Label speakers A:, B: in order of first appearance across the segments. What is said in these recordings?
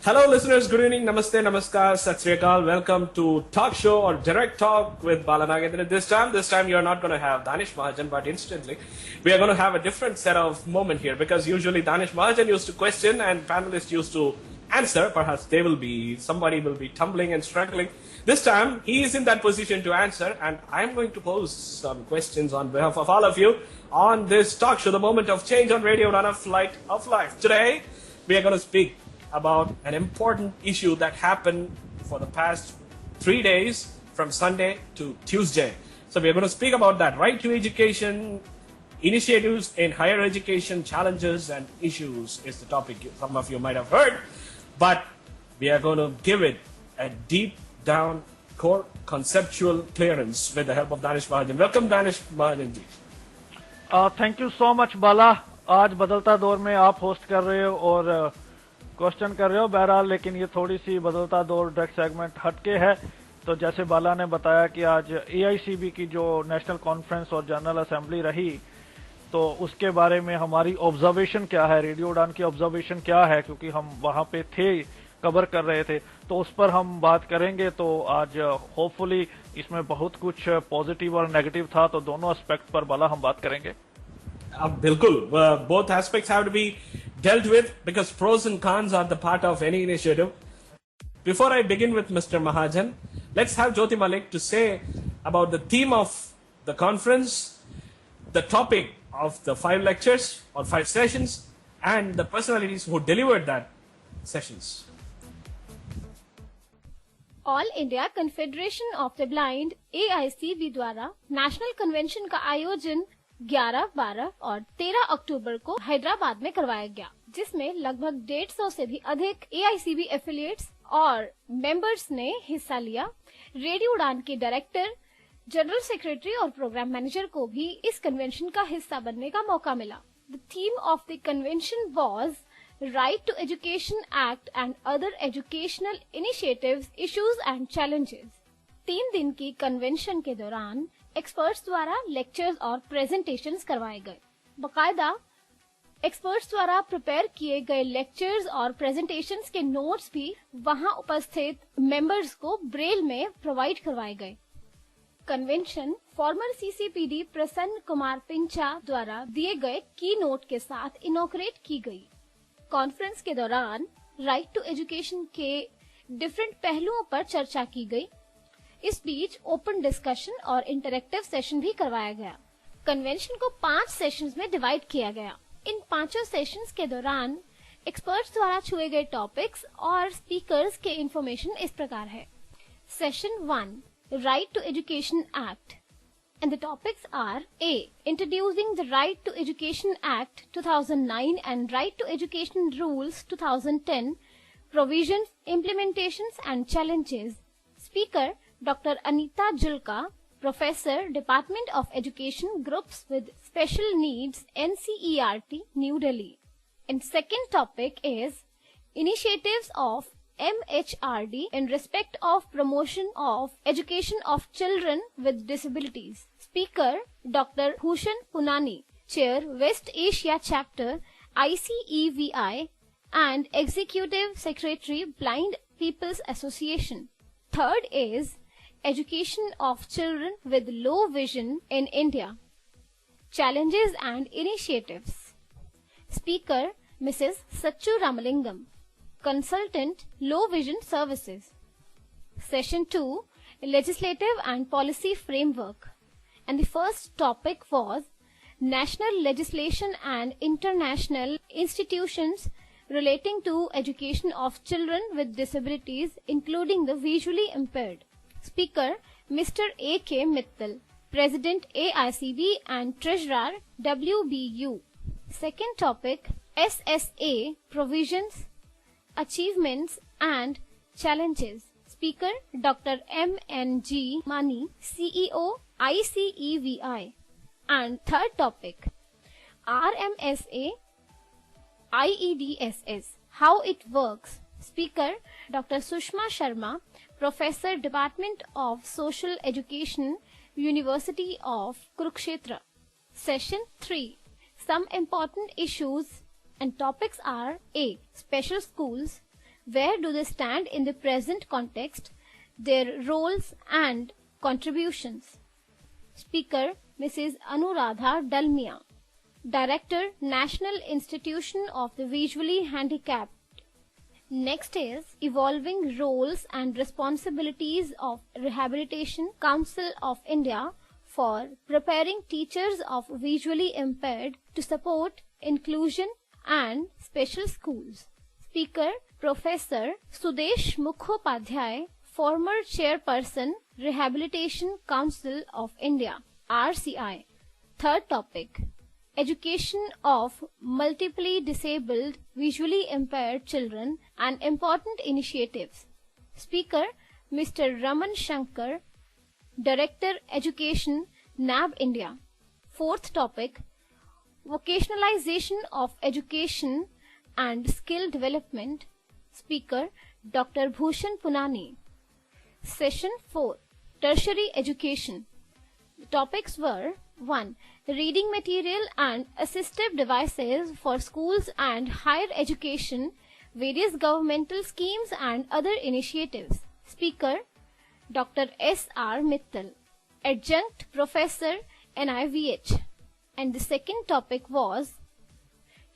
A: Hello, listeners. Good evening. Namaste, namaskar, sat sri akal. Welcome to Talk Show or Direct Talk with Bala Nagendra. This time you're not going to have Danish Mahajan, but instantly we are going to have a different set of moment here because usually Danish Mahajan used to question and panelists used to answer. Perhaps somebody will be tumbling and struggling. This time he is in that position to answer, and I'm going to pose some questions on behalf of all of you on this talk show, the moment of change on Radio Rana Flight of Life. Today we are going to speak about an important issue that happened for the past 3 days from Sunday to Tuesday. So we are going to speak about that. Right to education, initiatives in higher education, challenges and issues is the topic some of you might have heard. But we are going to give it a deep down core conceptual clearance with the help of Danish Mahajan. Welcome Danish Mahajan ji.
B: Thank you so much Bala. आज बदलता दौर में आप host कर रहे हो और question कर रहे हो बहरहाल, लेकिन ये थोड़ी सी बदलता दौर डायरेक्ट सेगमेंट हटके है। तो जैसे बाला ने बताया कि आज एआईसीबी की जो नेशनल कॉन्फ्रेंस और जनरल असेंबली रही, तो उसके बारे में हमारी ऑब्जर्वेशन क्या है, रेडियो उड़ान की ऑब्जर्वेशन क्या है, क्योंकि हम वहां पे थे, कवर कर रहे थे, तो उस पर हम बात करेंगे। तो आज होपफुली इसमें बहुत कुछ पॉजिटिव और नेगेटिव था, तो दोनों एस्पेक्ट पर बाला हम बात करेंगे।
A: बिल्कुल, both aspects have to be dealt with because pros and cons are the part of any initiative. Before I begin with Mr. Mahajan, let's have Jyoti Malik to say about the theme of the conference, the topic of the 5 lectures or 5 sessions, and the personalities who delivered that sessions.
C: All India confederation of the blind AICB द्वारा national convention का आयोजन 11, 12 और 13 अक्टूबर को हैदराबाद में करवाया गया, जिसमें लगभग 150 से भी अधिक AICB एफिलिएट्स और मेंबर्स ने हिस्सा लिया। रेडियो उड़ान के डायरेक्टर, जनरल सेक्रेटरी और प्रोग्राम मैनेजर को भी इस कन्वेंशन का हिस्सा बनने का मौका मिला। The theme of the convention was Right to Education Act and other educational initiatives, issues and challenges। 3 दिन की कन्वेंशन के दौरान एक्सपर्ट्स द्वारा लेक्चर्स और प्रेजेंटेशंस करवाए गए। बकायदा एक्सपर्ट्स द्वारा प्रिपेयर किए गए लेक्चर्स और प्रेजेंटेशंस के नोट्स भी वहां उपस्थित मेंबर्स को ब्रेल में प्रोवाइड करवाए गए। कन्वेंशन फॉर्मर CCPD प्रसन्न कुमार पिंचा द्वारा दिए गए की नोट के साथ इनॉग्रेट की गई। कॉन्फ्रेंस के दौरान राइट टू एजुकेशन के डिफरेंट पहलुओं पर चर्चा की गई। इस बीच ओपन डिस्कशन और इंटरैक्टिव सेशन भी करवाया गया। कन्वेंशन को 5 सेशंस में डिवाइड किया गया। इन 5 सेशंस के दौरान एक्सपर्ट्स द्वारा छुए गए टॉपिक्स और स्पीकर्स के इंफॉर्मेशन इस प्रकार है। Session 1, right to education act, and the topics are A. Introducing the Right to Education Act 2009 and Right to Education Rules 2010, Provisions, Implementations and Challenges. Speaker Dr. Anita Julka, Professor, Department of Education, Groups with Special Needs, NCERT, New Delhi. And second topic is Initiatives of MHRD in respect of promotion of education of children with disabilities. Speaker Dr. Bhushan Punani, Chair West Asia Chapter ICEVI and Executive Secretary Blind People's Association. Third is Education of Children with Low Vision in India. Challenges and Initiatives. Speaker Mrs. Sachu Ramalingam, Consultant, Low Vision Services. Session 2, Legislative and Policy Framework. And the first topic was National Legislation and International Institutions relating to education of children with disabilities, including the visually impaired. Speaker Mr. A.K. Mittal, President AICB and Treasurer WBU. Second topic, SSA Provisions, Achievements and Challenges. Speaker Dr. M.N.G. Mani, CEO ICEVI. And third topic, RMSA IEDSS, how it works. Speaker Dr. Sushma Sharma, Professor, Department of Social Education, University of Kurukshetra. Session 3, some important issues and topics are A. Special schools, Where do they stand in the present context? Their roles and contributions. Speaker Mrs. Anuradha Dalmia, Director, National Institution of the Visually Handicapped. Next is Evolving Roles and Responsibilities of Rehabilitation Council of India for preparing teachers of visually impaired to support inclusion and special schools. Speaker Professor Sudesh Mukhopadhyay, former Chairperson, Rehabilitation Council of India, RCI. Third topic, Education of multiply disabled, visually impaired children and important initiatives. Speaker Mr. Raman Shankar, Director Education, NAB India. Fourth topic, Vocationalization of Education and Skill Development. Speaker Dr. Bhushan Punani. Session 4, Tertiary Education. The topics were 1. Reading material and assistive devices for schools and higher education, various governmental schemes and other initiatives. Speaker Dr. S.R. Mittal, Adjunct Professor, NIVH. And the second topic was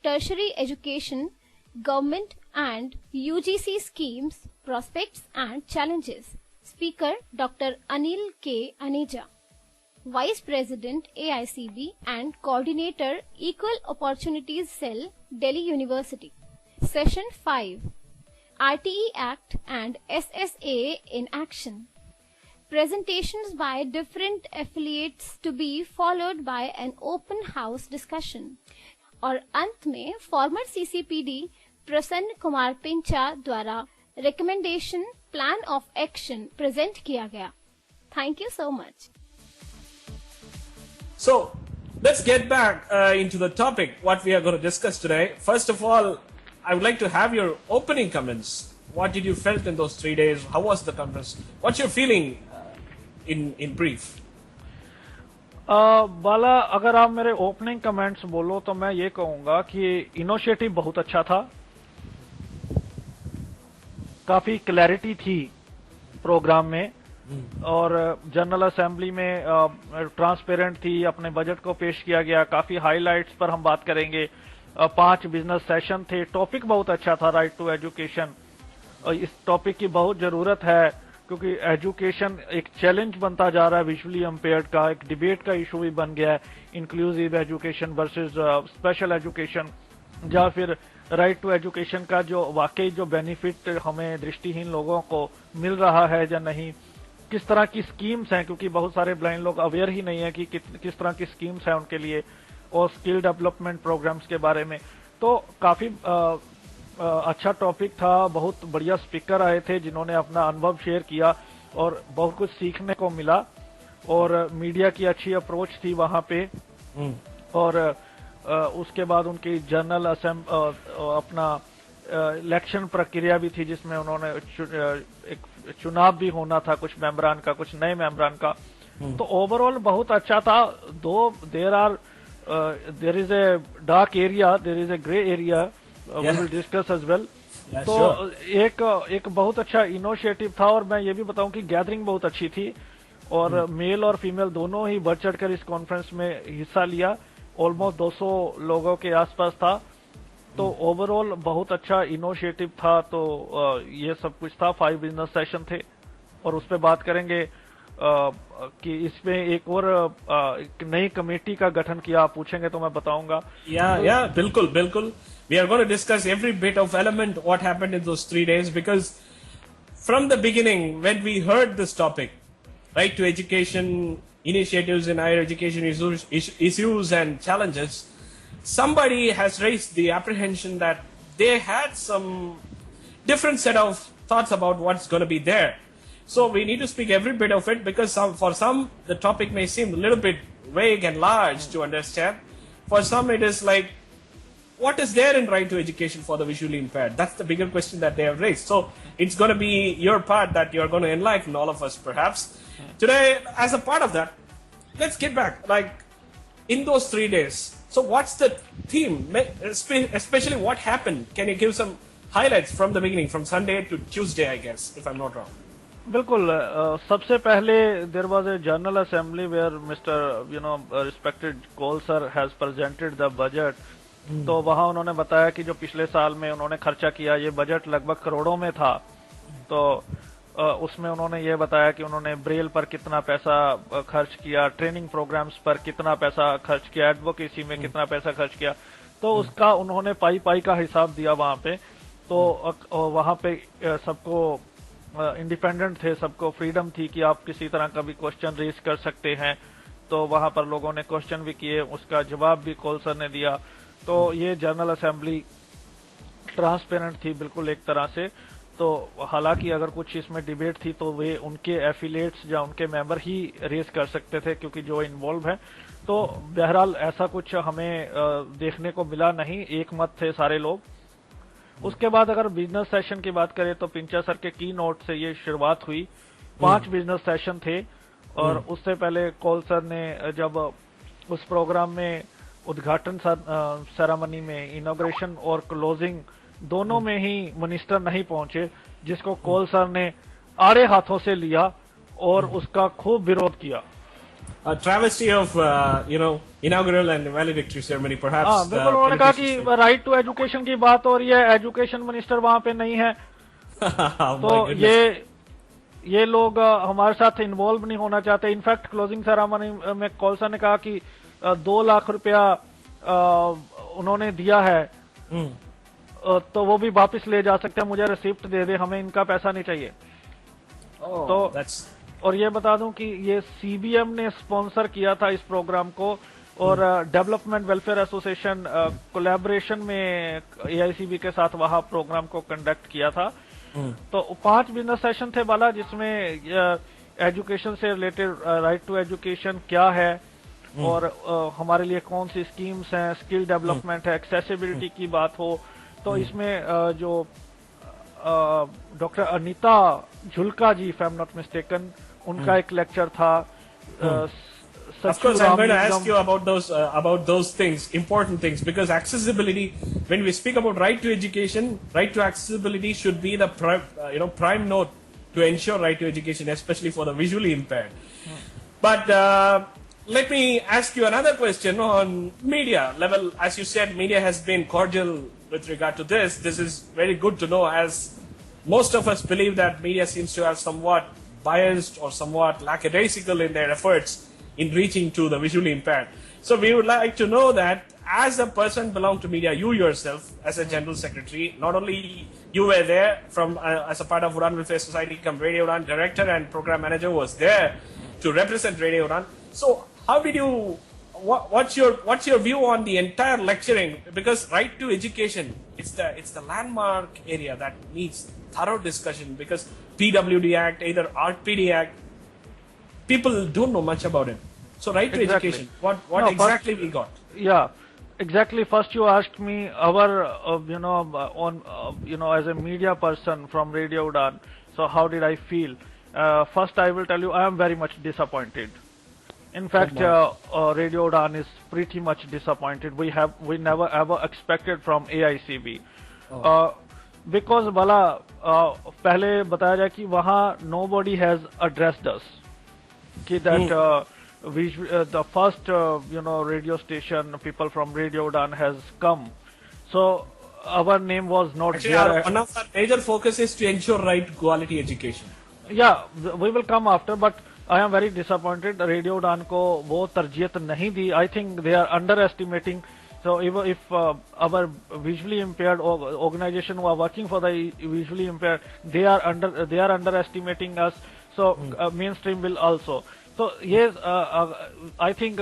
C: Tertiary Education, Government and UGC Schemes, Prospects and Challenges. Speaker Dr. Anil K. Aneja, Vice President AICB and Coordinator Equal Opportunities Cell, Delhi University. Session 5, RTE Act and SSA in Action. Presentations by different affiliates to be followed by an open house discussion. और अंत में farmer CCPD प्रसन्न कुमार पिंचा द्वारा recommendation plan of action present किया गया. Thank you so much.
A: So, let's get back into the topic, what we are going to discuss today. First of all, I would like to have your opening comments. What did you felt in those 3 days? How was the conference? What's your feeling in brief?
B: बाला, अगर आप मेरे opening comments बोलो तो मैं ये कहूंगा कि initiative बहुत अच्छा था. काफी क्लैरिटी थी प्रोग्राम में और जनरल असेंबली में ट्रांसपेरेंट थी. अपने बजट को पेश किया गया. काफी हाइलाइट्स पर हम बात करेंगे. 5 बिजनेस सेशन थे. टॉपिक बहुत अच्छा था, राइट टू एजुकेशन. इस टॉपिक की बहुत जरूरत है क्योंकि एजुकेशन एक चैलेंज बनता जा रहा है. विजुअली इम्पेयर्ड का एक डिबेट का इशू भी बन गया है. Inclusive education versus special education, या फिर राइट टू एजुकेशन का जो वाकई जो बेनिफिट हमें दृष्टिहीन लोगों को मिल रहा है या नहीं. किस तरह की स्कीम्स हैं, क्योंकि बहुत सारे ब्लाइंड लोग अवेयर ही नहीं है कि किस तरह की स्कीम्स हैं उनके लिए, और स्किल डेवलपमेंट प्रोग्राम्स के बारे में. तो काफी अच्छा टॉपिक था. बहुत बढ़िया स्पीकर आए थे जिन्होंने अपना अनुभव शेयर किया और बहुत कुछ सीखने को मिला. और मीडिया की अच्छी अप्रोच थी वहां पे. और उसके बाद उनकी जनरल अपना इलेक्शन प्रक्रिया भी थी जिसमें उन्होंने एक चुनाव भी होना था, कुछ मेंबरान का, कुछ नए मेंबरान का. तो ओवरऑल बहुत अच्छा था. दो there is a dark area, there is a grey area, we will discuss as well. तो एक बहुत अच्छा इनिशिएटिव था. और मैं ये भी बताऊं कि गैदरिंग बहुत अच्छी थी और मेल और फीमेल दोनों ही बढ़ चढ़कर इस कॉन्फ्रेंस में हिस्सा लिया. ऑलमोस्ट 200 लोगों के आसपास था. तो ओवरऑल बहुत अच्छा इनिशिएटिव था. तो ये सब कुछ था. 5 बिजनेस सेशन थे और उस पर बात करेंगे कि इसमें एक और एक नई कमेटी का गठन किया. आप पूछेंगे तो मैं बताऊंगा.
A: या बिल्कुल. We are going to discuss every bit of element what happened in those 3 days, because from the beginning when we heard this topic, right to education, initiatives in higher education, issues and challenges, somebody has raised the apprehension that they had some different set of thoughts about what's going to be there. So we need to speak every bit of it, because for some the topic may seem a little bit vague and large to understand. For some it is like, what is there in right to education for the visually impaired? That's the bigger question that they have raised. So it's going to be your part that you're going to enlighten all of us perhaps. Today, as a part of that, let's get back, like in those 3 days. So what's the theme, especially what happened? Can you give some highlights from the beginning, from Sunday to Tuesday, I guess, if I'm not wrong.
B: बिल्कुल सबसे पहले there was a general assembly where mister respected Kaul sir has presented the budget. तो वहां उन्होंने बताया कि जो पिछले साल में उन्होंने खर्चा किया, ये बजट लगभग करोड़ों में था। तो उसमें उन्होंने ये बताया कि उन्होंने ब्रेल पर कितना पैसा खर्च किया, ट्रेनिंग प्रोग्राम्स पर कितना पैसा खर्च किया, एडवोकेसी में कितना पैसा खर्च किया। तो उसका उन्होंने पाई पाई का हिसाब दिया वहां पे। तो वहां पे सबको इंडिपेंडेंट थे, सबको फ्रीडम थी कि आप किसी तरह का भी क्वेश्चन रेज कर सकते हैं। तो वहां पर लोगों ने क्वेश्चन भी किए, उसका जवाब भी कोल सर ने दिया। तो ये जनरल असेंबली ट्रांसपेरेंट थी बिल्कुल एक तरह से। तो हालांकि अगर कुछ इसमें डिबेट थी तो वे उनके एफिलिएट्स या उनके मेंबर ही रेज कर सकते थे, क्योंकि जो इन्वॉल्व है। तो बहरहाल ऐसा कुछ हमें देखने को मिला नहीं, एक मत थे सारे लोग। उसके बाद अगर बिजनेस सेशन की बात करें तो पिंचा सर के की नोट से ये शुरुआत हुई। 5 बिजनेस सेशन थे और उससे पहले कोल सर ने जब उस प्रोग्राम में उद्घाटन सेरेमनी में इनॉग्रेशन और क्लोजिंग दोनों में ही मिनिस्टर नहीं पहुंचे, जिसको कोल सर ने आड़े हाथों से लिया और उसका खूब विरोध किया।
A: A travesty of inaugural and valedictory ceremony, perhaps.
B: हाँ बिल्कुल, उन्होंने कहा कि राइट टू एजुकेशन की बात हो रही है, एजुकेशन मिनिस्टर वहां पे नहीं है। तो ये लोग हमारे साथ इन्वॉल्व नहीं होना चाहते। इनफैक्ट क्लोजिंग सेरेमनी में कोल सर ने कहा कि 2 लाख रुपया उन्होंने दिया है, तो वो भी वापस ले जा सकते हैं, मुझे रिसिप्ट दे दे, हमें इनका पैसा नहीं चाहिए। तो और ये बता दूं कि ये सीबीएम ने स्पॉन्सर किया था इस प्रोग्राम को, और डेवलपमेंट वेलफेयर एसोसिएशन कोलैबोरेशन में एआईसीबी के साथ वहां प्रोग्राम को कंडक्ट किया था। तो 5 बिजनेस सेशन थे बाला, जिसमें एजुकेशन से रिलेटेड राइट टू एजुकेशन क्या है और हमारे लिए कौन सी स्कीम्स हैं, स्किल डेवलपमेंट है, एक्सेसिबिलिटी की बात हो। तो इसमें जो doctor Anita Jhulka ji, if I am not mistaken, उनका एक लेक्चर था।
A: Of course, I'm going to ask you about those things, important things, because accessibility. When we speak about right to education, right to accessibility should be the prime note to ensure right to education, especially for the visually impaired. But let me ask you another question on media level. As you said, media has been cordial with regard to this. This is very good to know, as most of us believe that media seems to have somewhat biased or somewhat lackadaisical in their efforts in reaching to the visually impaired. So we would like to know that, as a person belong to media, you yourself as a general secretary, not only you were there from as a part of Udan Welfare Society, come Radio Udan director and program manager was there to represent Radio Udan. So how did you, what's your view on the entire lecturing? Because right to education, it's the landmark area that needs thorough discussion, because PWD Act, either RPD Act, people don't know much about it. So right to education, what exactly we got?
B: Yeah, exactly. First you asked me our, as a media person from Radio Udan, so how did I feel? First I will tell you, I am very much disappointed. In fact, Radio Udan is pretty much disappointed. We never ever expected from AICB. Because Bala, पहले बताया जाए कि वहाँ nobody has addressed us. कि that the first radio station, people from Radio Udan has come. So our name was not
A: actually
B: there.
A: One of our major focus is to ensure right quality education.
B: Yeah, we will come after, but I am very disappointed. Radio Udan को वो तरजीहत नहीं दी. I think they are underestimating. So if our visually impaired organization who are working for the visually impaired, they are underestimating us. So mainstream will also. तो ये I think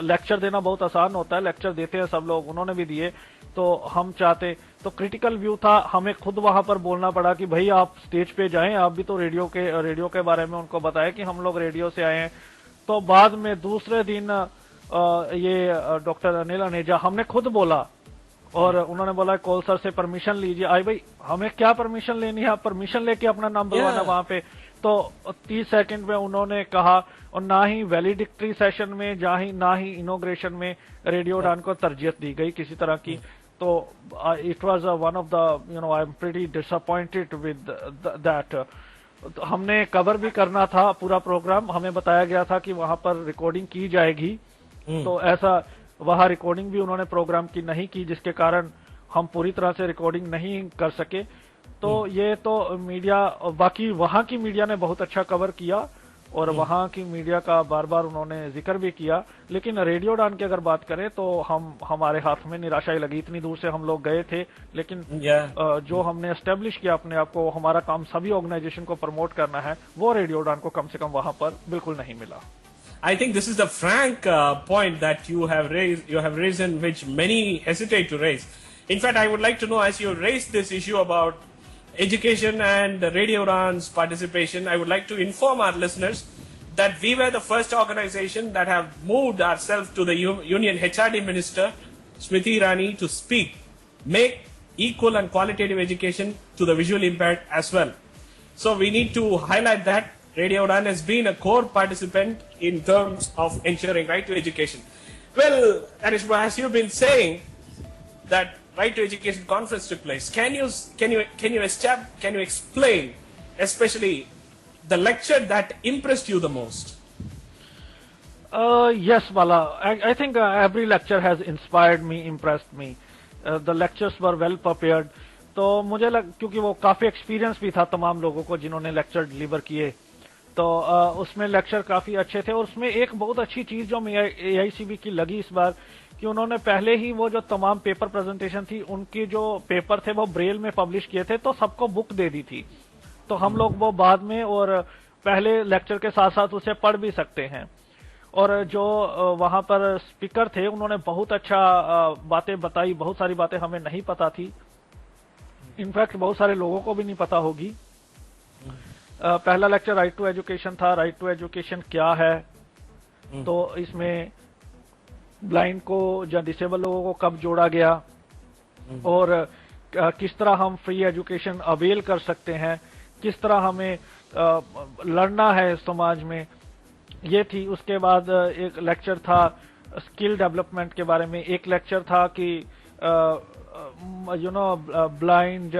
B: lecture देना बहुत आसान होता है, लेक्चर देते हैं सब लोग, उन्होंने भी दिए। तो हम चाहते, तो क्रिटिकल व्यू था, हमें खुद वहां पर बोलना पड़ा कि भाई आप स्टेज पे जाएं, आप भी तो रेडियो के बारे में उनको बताएं कि हम लोग रेडियो से आए हैं। तो बाद में दूसरे दिन ये डॉक्टर अनिल अनेजा, हमने खुद बोला और उन्होंने बोला कोल सर से परमिशन लीजिए। आई भाई हमें क्या परमिशन लेनी है, आप परमिशन लेके अपना नाम बुलवाना वहां पे। तो 30 सेकंड में उन्होंने कहा, और ना ही वैलिडिक्टरी सेशन में ना ही इनोग्रेशन में रेडियो उड़ान को तरजीहत दी गई किसी तरह की। तो it was one of the, I'm pretty disappointed with that. तो हमने कवर भी करना था पूरा प्रोग्राम, हमें बताया गया था कि वहां पर रिकॉर्डिंग की जाएगी, तो ऐसा वहां रिकॉर्डिंग भी उन्होंने प्रोग्राम की नहीं की, जिसके कारण हम पूरी तरह से रिकॉर्डिंग नहीं कर सके। तो ये तो मीडिया, बाकी वहां की मीडिया ने बहुत अच्छा कवर किया और वहां की मीडिया का बार बार उन्होंने जिक्र भी किया, लेकिन रेडियो डान की अगर बात करें तो हमारे हाथ में निराशा ही लगी। इतनी दूर से हम लोग गए थे, लेकिन जो हमने एस्टेब्लिश किया अपने आप को, हमारा काम सभी ऑर्गेनाइजेशन को प्रमोट करना है, वो रेडियो डान को कम से कम वहां पर बिल्कुल नहीं मिला।
A: I think this is the frank point that you have raised, which many hesitate to raise. In fact, I would like to know, as you raised this issue about education and Radio Ran's participation, I would like to inform our listeners that we were the first organization that have moved ourselves to the Union HRD Minister, Smriti Irani, to speak, make equal and qualitative education to the visually impaired as well. So we need to highlight that Radio Ran has been a core participant in terms of ensuring right to education. Well, Anishma, as you've been saying that right to education conference took place, can you explain, especially the lecture that impressed you the most?
B: Yes, Bala. I think every lecture has inspired me, impressed me. The lectures were well prepared. तो मुझे क्योंकि वो काफी experience भी था तमाम लोगों को जिन्होंने लेक्चर डिलीवर किए, तो उसमें लेक्चर काफी अच्छे थे। और उसमें एक बहुत अच्छी चीज जो AICB की लगी इस बार, कि उन्होंने पहले ही वो जो तमाम पेपर प्रेजेंटेशन थी, उनकी जो पेपर थे वो ब्रेल में पब्लिश किए थे, तो सबको बुक दे दी थी, तो हम लोग वो बाद में और पहले लेक्चर के साथ साथ उसे पढ़ भी सकते हैं। और जो वहां पर स्पीकर थे उन्होंने बहुत अच्छा बातें बताई, बहुत सारी बातें हमें नहीं पता थी, इनफैक्ट बहुत सारे लोगों को भी नहीं पता होगी। पहला लेक्चर राइट टू एजुकेशन था। राइट टू एजुकेशन क्या है, तो इसमें ब्लाइंड को या डिसेबल लोगों को कब जोड़ा गया और किस तरह हम फ्री एजुकेशन अवेल कर सकते हैं, किस तरह हमें लड़ना है समाज में, ये थी। उसके बाद एक लेक्चर था स्किल डेवलपमेंट के बारे में, एक लेक्चर था कि blind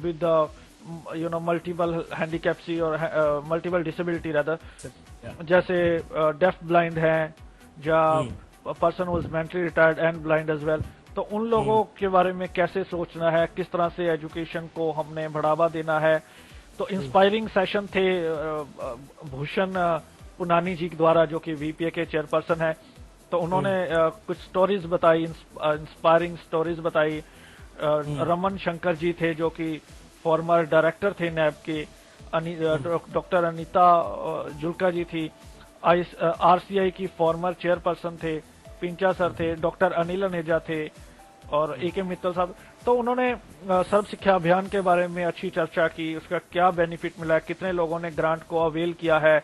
B: with multiple handicaps और multiple disability rather, जैसे deaf blind है या person who is mentally retired and blind as well, तो उन लोगों के बारे में कैसे सोचना है, किस तरह से एजुकेशन को हमने बढ़ावा देना है। तो इंस्पायरिंग सेशन थे भूषण पुनानी जी द्वारा, जो कि VPA के चेयरपर्सन है, तो उन्होंने कुछ स्टोरीज बताई, इंस्पायरिंग स्टोरीज बताई। रमन शंकर जी थे जो कि फॉर्मर डायरेक्टर थे नैब के, डॉक्टर अनीता जुल्का जी थी, RCI की फॉर्मर चेयरपर्सन थे, पिंचा सर थे, डॉक्टर अनिल अनेजा थे और AK मित्तल साहब। तो उन्होंने सर्व शिक्षा अभियान के बारे में अच्छी चर्चा की, उसका क्या बेनिफिट मिला है, कितने लोगों ने ग्रांट को अवेल किया है।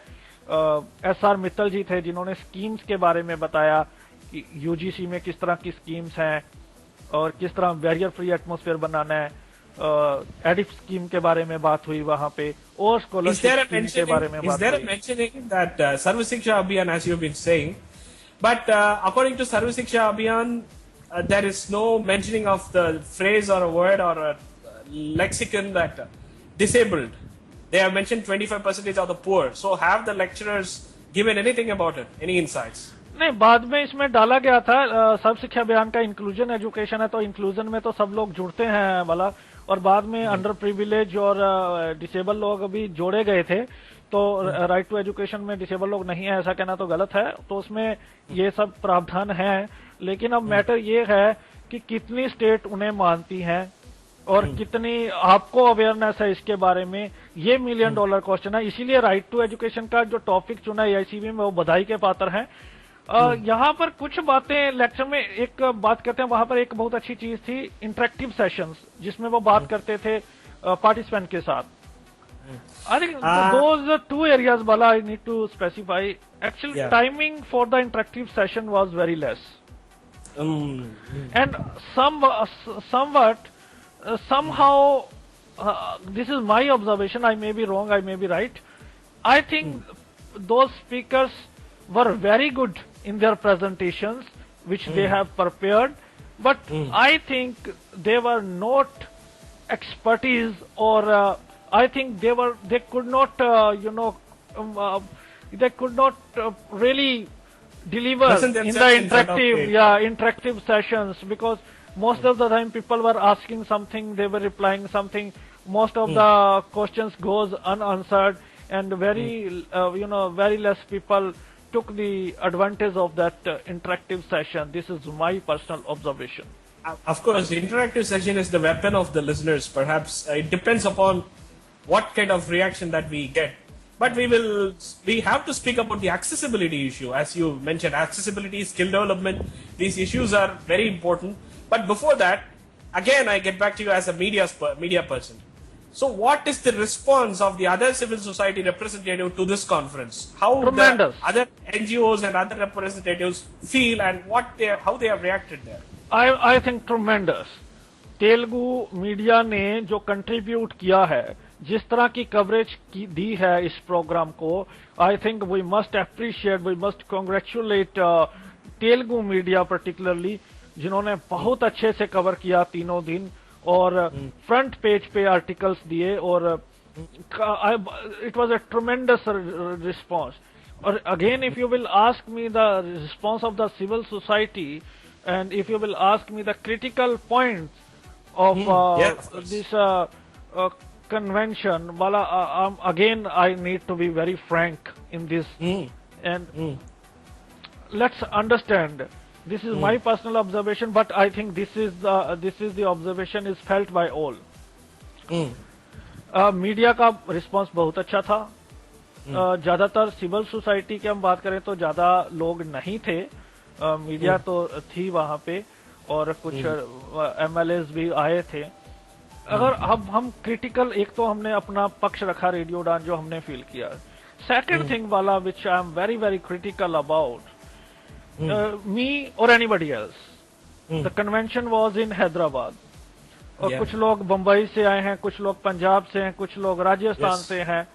B: SR मित्तल जी थे जिन्होंने स्कीम्स के बारे में बताया कि UGC में किस तरह की स्कीम्स हैं और किस तरह बैरियर फ्री एटमॉस्फेयर बनाना है। एडिफ स्कीम के बारे में बात हुई वहां पे, और स्कॉलरशिप स्कीम के बारे में बात हुई।
A: Is there a mentioning that Sarva Shiksha Abhiyan, as you've been saying, but according to Sarva Shiksha Abhiyan, there is no mentioning of the phrase or a word or a lexicon that disabled. They have mentioned 25% of the poor. So have the lecturers given anything about it? Any insights?
B: नहीं, बाद में इसमें डाला गया था। सर्व शिक्षा अभियान का इंक्लूजन एजुकेशन है, तो इंक्लूजन में तो सब लोग जुड़ते हैं वाला, और बाद में अंडर प्रिविलेज और डिसेबल लोग भी जोड़े गए थे। तो राइट टू एजुकेशन में डिसेबल लोग नहीं है, ऐसा कहना तो गलत है। तो उसमें ये सब प्रावधान है, लेकिन अब मैटर ये है कि कितनी स्टेट उन्हें मानती हैं और कितनी आपको अवेयरनेस है इसके बारे में, ये $1 मिलियन क्वेश्चन है। इसीलिए राइट टू एजुकेशन का जो टॉपिक चुना है AICB में, वो बधाई के पात्र है। यहाँ पर कुछ बातें लेक्चर में एक बात करते हैं, वहां पर एक बहुत अच्छी चीज थी इंटरेक्टिव सेशंस, जिसमें वो बात करते थे पार्टिसिपेंट के साथ। I think those 2 areas Bala I need to specify. Actually, timing for the interactive session was very less, and somewhat somehow this is my observation. I may be wrong, I may be right. I think those speakers were very good in their presentations which they have prepared, but I think they were not expertise, or I think they could not, they could not really deliver
A: Present
B: in the
A: themselves in front of
B: interactive,
A: it.
B: interactive sessions, because most of the time people were asking something, they were replying something. Most of the questions goes unanswered, and very less people took the advantage of that interactive session. This is my personal observation.
A: Of course, the interactive session is the weapon of the listeners. Perhaps it depends upon what kind of reaction that we get. But we have to speak about the accessibility issue. As you mentioned, accessibility, skill development, these issues are very important. But before that, again, I get back to you as a media person. So what is the response of the other civil society representative to this conference? How
B: Tremendous.
A: the other NGOs and other representatives feel, and how they have reacted there?
B: I think tremendous. Telugu media ने जो contribute किया है, जिस तरह की coverage दी है इस programme को, I think we must appreciate, we must congratulate Telugu media particularly, जिन्होंने बहुत अच्छे से कवर किया तीनों दिन, और फ्रंट पेज पे आर्टिकल्स दिए, और it was a tremendous response. और again, if you will ask me the response of the civil society, and if you will ask me the critical points of this convention, well, again I need to be very frank in this, and let's understand, this is my personal observation, but I think this is the observation is felt by all. Media का response बहुत अच्छा था. ज्यादातर civil society की हम बात करें तो ज्यादा लोग नहीं थे, मीडिया तो थी वहां पे, और कुछ MLAs भी आए थे. अगर अब हम क्रिटिकल, एक तो हमने अपना पक्ष रखा रेडियो उड़ान, जो हमने फील किया. सेकंड थिंग वाला which I am very very critical about me और anybody else, the convention was in Hyderabad, और कुछ लोग बंबई से आए हैं, कुछ लोग पंजाब से हैं, कुछ लोग राजस्थान से हैं.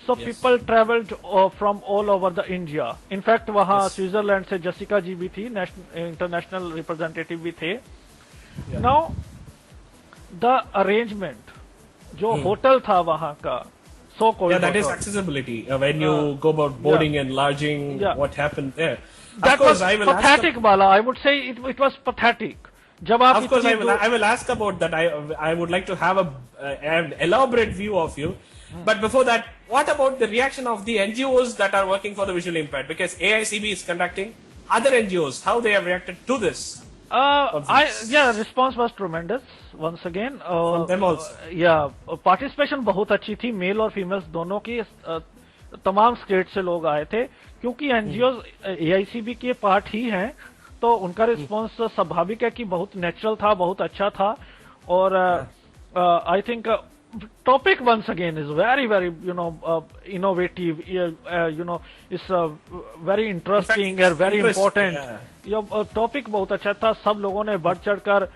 B: So people traveled from all over the India. In fact, वहाँ स्विट्जरलैंड से जसिका जी भी थी, इंटरनेशनल रिप्रेजेंटेटिव भी थे. Now, the arrangement, जो होटल था वहाँ का, so called.
A: Yeah, that is accessibility. When you go about boarding and lodging, what happened there?
B: That was pathetic, Bala. I would say it was pathetic. जब आप,
A: of course, I will ask about that. I would like to have an elaborate view of you. But before that, what about the reaction of the NGOs that are working for the visually impaired? Because AICB is conducting, other NGOs, how they have reacted to this?
B: Response was tremendous once again.
A: From them also.
B: Participation बहुत अच्छी थी, mail और females दोनों की. तमाम state से लोग आए थे, क्योंकि NGOs AICB के पार्ट ही हैं, तो उनका रिस्पांस स्वाभाविक है कि बहुत नेचुरल था, बहुत अच्छा था. और I think topic once again is very very innovative, it's very interesting and very important. Topic बहुत अच्छा था, सब लोगों ने बढ़ चढ़कर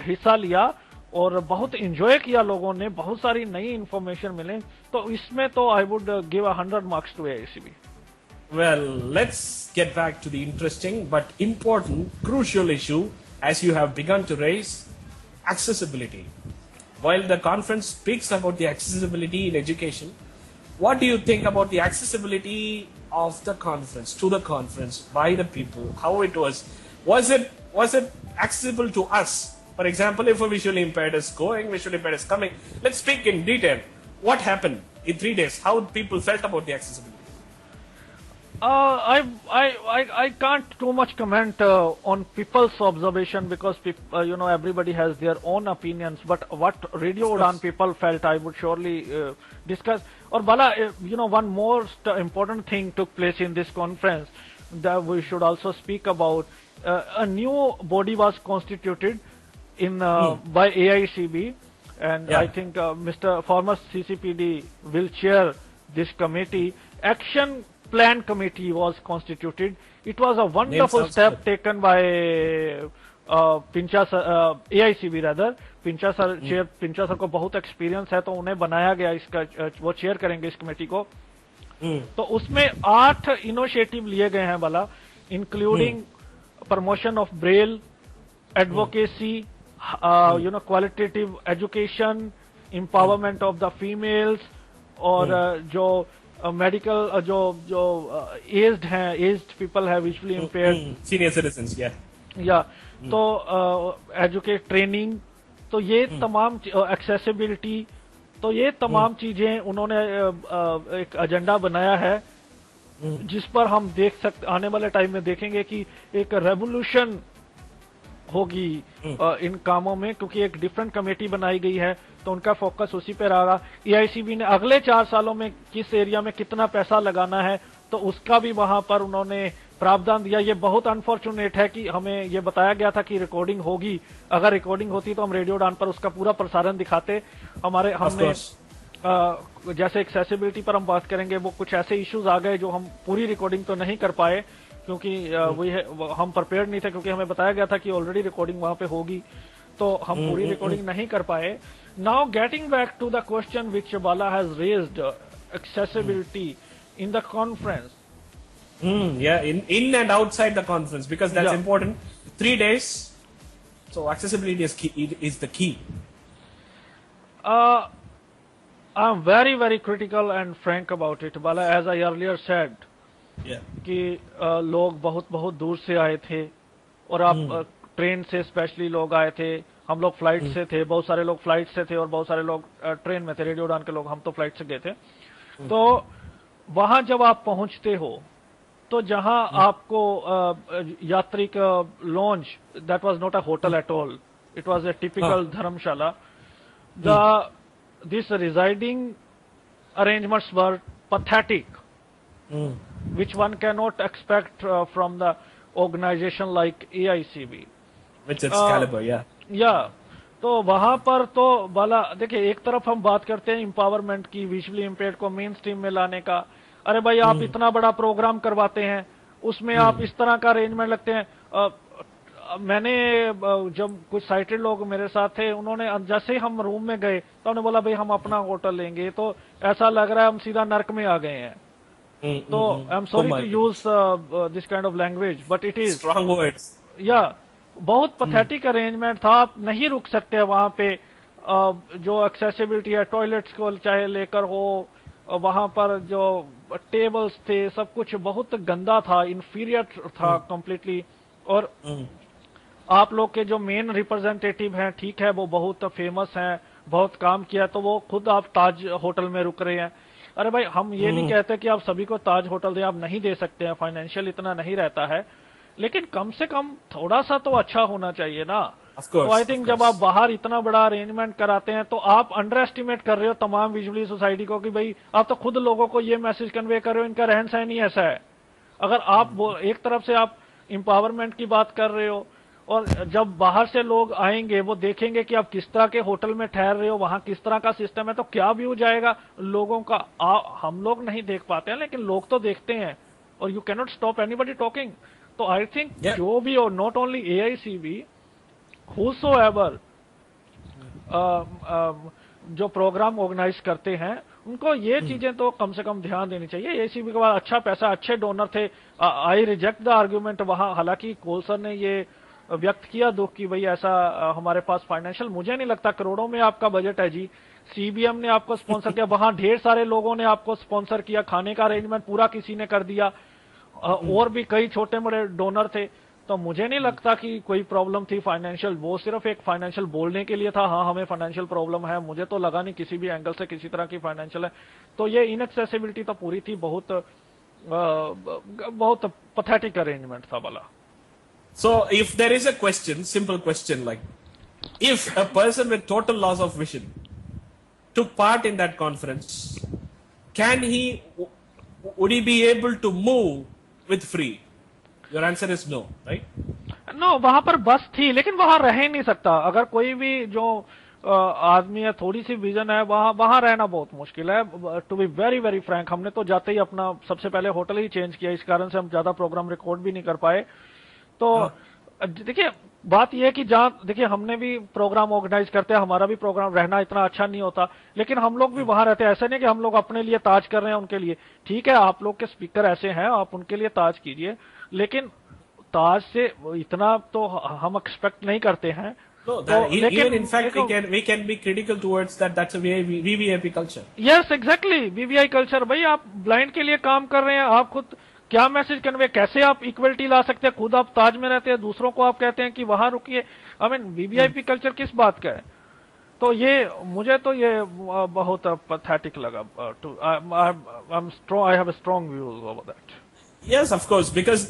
B: हिस्सा लिया और बहुत एंजॉय किया लोगों ने, बहुत सारी नई इंफॉर्मेशन मिले. तो इसमें तो I would give 100 marks to AICB.
A: Well, let's get back to the interesting but important, crucial issue as you have begun to raise, accessibility. While the conference speaks about the accessibility in education, what do you think about the accessibility of the conference, to the conference, by the people? How it was? Was it accessible to us? For example, if a visually impaired is going, visually impaired is coming. Let's speak in detail. What happened in 3 days? How people felt about the accessibility?
B: I can't too much comment on people's observation, because everybody has their own opinions. But what Radio Udan people felt, I would surely discuss. Or Bala, one more important thing took place in this conference that we should also speak about. A new body was constituted by AICB, and I think Mr. former CCPD will chair this committee. Action Plan Committee was constituted. It was a wonderful step taken by Pincha sir, AICB rather. Pincha sir को बहुत experience है, तो उन्हें बनाया गया इसका, वो chair करेंगे इस कमेटी को. तो उसमें 8 इनिशिएटिव लिए गए हैं वाला, including promotion of Braille, advocacy, qualitative education, empowerment of the females, और जो मेडिकल जो एज्ड हैं, एज्ड पीपल है, विजुअली इम्पेयर्ड,
A: सीनियर सिटीजंस,
B: या तो एजुकेट ट्रेनिंग, तो ये तमाम एक्सेसिबिलिटी, तो ये तमाम चीजें उन्होंने एक एजेंडा बनाया है जिस पर हम देख सकते, आने वाले टाइम में देखेंगे कि एक रेवोल्यूशन होगी इन कामों में, क्योंकि एक डिफरेंट कमेटी बनाई गई है तो उनका फोकस उसी पे रहेगा। एआईसीबी ने अगले 4 सालों में किस एरिया में कितना पैसा लगाना है तो उसका भी वहां पर उन्होंने प्रावधान दिया। ये बहुत अनफॉर्चुनेट है कि हमें ये बताया गया था कि रिकॉर्डिंग होगी, अगर रिकॉर्डिंग होती तो हम रेडियो डान पर उसका पूरा प्रसारण दिखाते। हमने जैसे एक्सेसिबिलिटी पर हम बात करेंगे, वो कुछ ऐसे इश्यूज आ गए जो हम पूरी रिकॉर्डिंग तो नहीं कर पाए, क्योंकि हम प्रिपेयर्ड नहीं थे, क्योंकि हमें बताया गया था कि ऑलरेडी रिकॉर्डिंग वहां पे होगी, तो हम पूरी रिकॉर्डिंग नहीं कर पाए। Now getting back to the question which Bala has raised, accessibility in the conference.
A: Yeah, in and outside the conference, because that's important. 3 days, so accessibility is the key.
B: I'm very, very critical and frank about it, Bala. As I earlier said, कि लोग बहुत दूर से आए थे, और आप train से स्पेशली लोग आए थे, हम लोग फ्लाइट से थे, बहुत सारे लोग फ्लाइट से थे और बहुत सारे लोग ट्रेन में थे। रेडियो डान के लोग, हम तो फ्लाइट से गए थे। तो वहां जब आप पहुंचते हो तो जहां आपको यात्री का launch, that was not a hotel at all, it was a typical Dharamshala. This residing arrangements were pathetic, which one cannot expect from the organization like AICB.
A: Which is caliber,
B: yeah. तो वहां पर तो बाला देखिए, एक तरफ हम बात करते हैं एम्पावरमेंट की, विजुअली इम्पेयर्ड को मेन स्ट्रीम में लाने का। अरे भाई, आप इतना बड़ा प्रोग्राम करवाते हैं, उसमें आप इस तरह का अरेंजमेंट लगते हैं। मैंने जब कुछ साइटेड लोग मेरे साथ थे, उन्होंने जैसे ही हम रूम में गए तो उन्होंने बोला भाई हम अपना होटल लेंगे, तो ऐसा लग रहा है हम सीधा नर्क में आ गए हैं। तो I am sorry to use this kind of language, but it is
A: strong words.
B: या बहुत पैथेटिक अरेंजमेंट था। आप नहीं रुक सकते वहां पे। जो एक्सेसिबिलिटी है, टॉयलेट्स को चाहे लेकर हो, वहां पर जो टेबल्स थे, सब कुछ बहुत गंदा था, इंफीरियर था कंप्लीटली। और आप लोग के जो मेन रिप्रेजेंटेटिव हैं, ठीक है, वो बहुत फेमस हैं, बहुत काम किया, तो वो खुद आप ताज होटल में रुक रहे हैं। अरे भाई, हम ये नहीं कहते कि आप सभी को ताज होटल दे, आप नहीं दे सकते हैं, फाइनेंशियल इतना नहीं रहता है, लेकिन कम से कम थोड़ा सा तो अच्छा होना चाहिए ना। तो आई थिंक जब आप बाहर इतना बड़ा अरेंजमेंट कराते हैं तो आप अंडर एस्टिमेट कर रहे हो तमाम विजुअली सोसाइटी को, कि भाई आप तो खुद लोगों को ये मैसेज कन्वे कर रहे हो, इनका रहन सहन ही ऐसा है। अगर आप एक तरफ से आप एम्पावरमेंट की बात कर रहे हो, और जब बाहर से लोग आएंगे वो देखेंगे कि आप किस तरह के होटल में ठहर रहे हो, वहां किस तरह का सिस्टम है, तो क्या व्यू जाएगा लोगों का। हम लोग नहीं देख पाते हैं, लेकिन लोग तो देखते हैं, और you cannot stop anybody talking. तो आई थिंक जो भी हो, नॉट ओनली एआईसीबी, whosoever जो प्रोग्राम ऑर्गेनाइज करते हैं, उनको ये चीजें तो कम से कम ध्यान देनी चाहिए। एआईसीबी के बाद अच्छा पैसा, अच्छे डोनर थे। आई रिजेक्ट द आर्ग्यूमेंट वहां, हालांकि कोल सर ने ये व्यक्त किया दुख कि भाई ऐसा हमारे पास फाइनेंशियल, मुझे नहीं लगता, करोड़ों में आपका बजट है जी। सीबीएम ने आपको स्पॉन्सर किया, वहां ढेर सारे लोगों ने आपको स्पॉन्सर किया, खाने का अरेंजमेंट पूरा किसी ने कर दिया, और भी कई छोटे बड़े डोनर थे। तो मुझे नहीं लगता कि कोई प्रॉब्लम थी फाइनेंशियल। वो सिर्फ एक फाइनेंशियल बोलने के लिए था, हाँ हमें फाइनेंशियल प्रॉब्लम है। मुझे तो लगा नहीं किसी भी एंगल से किसी तरह की फाइनेंशियल है। तो ये इनएक्सेसिबिलिटी तो पूरी थी, बहुत पैथेटिक अरेंजमेंट था वाला।
A: So if there is a question, simple question, like if a person with total loss of vision took part in that conference, would he be able to move with free? Your answer is no, right?
B: No, वहां पर बस थी, लेकिन वहां रह ही नहीं सकता। अगर कोई भी जो आदमी है, थोड़ी सी विजन है, वहां रहना बहुत मुश्किल है। To be very very frank, हमने तो जाते ही अपना सबसे पहले होटल ही चेंज किया, इस कारण से हम ज्यादा प्रोग्राम रिकॉर्ड भी नहीं कर पाए। तो देखिए, बात यह है कि जहां देखिए हमने भी प्रोग्राम ऑर्गेनाइज करते हैं, हमारा भी प्रोग्राम रहना इतना अच्छा नहीं होता, लेकिन हम लोग भी वहां रहते हैं। ऐसा नहीं कि हम लोग अपने लिए ताज कर रहे हैं उनके लिए। ठीक है, आप लोग के स्पीकर ऐसे हैं, आप उनके लिए ताज कीजिए, लेकिन ताज से इतना तो हम एक्सपेक्ट नहीं करते हैं।
A: No,
B: तो
A: even in fact we can be critical towards that. That's a VVIP culture.
B: Yes exactly, VVI culture. भाई आप ब्लाइंड के लिए काम कर रहे हैं, आप खुद क्या मैसेज कन्वे, कैसे आप इक्वलिटी ला सकते हैं? खुद आप ताज में रहते हैं, दूसरों को आप कहते हैं कि वहां रुकिए। आई मीन वीवीआईपी कल्चर किस बात का है? तो ये मुझे तो ये बहुत पैथेटिक लगा। I have strong views over that.
A: Yes, of course, because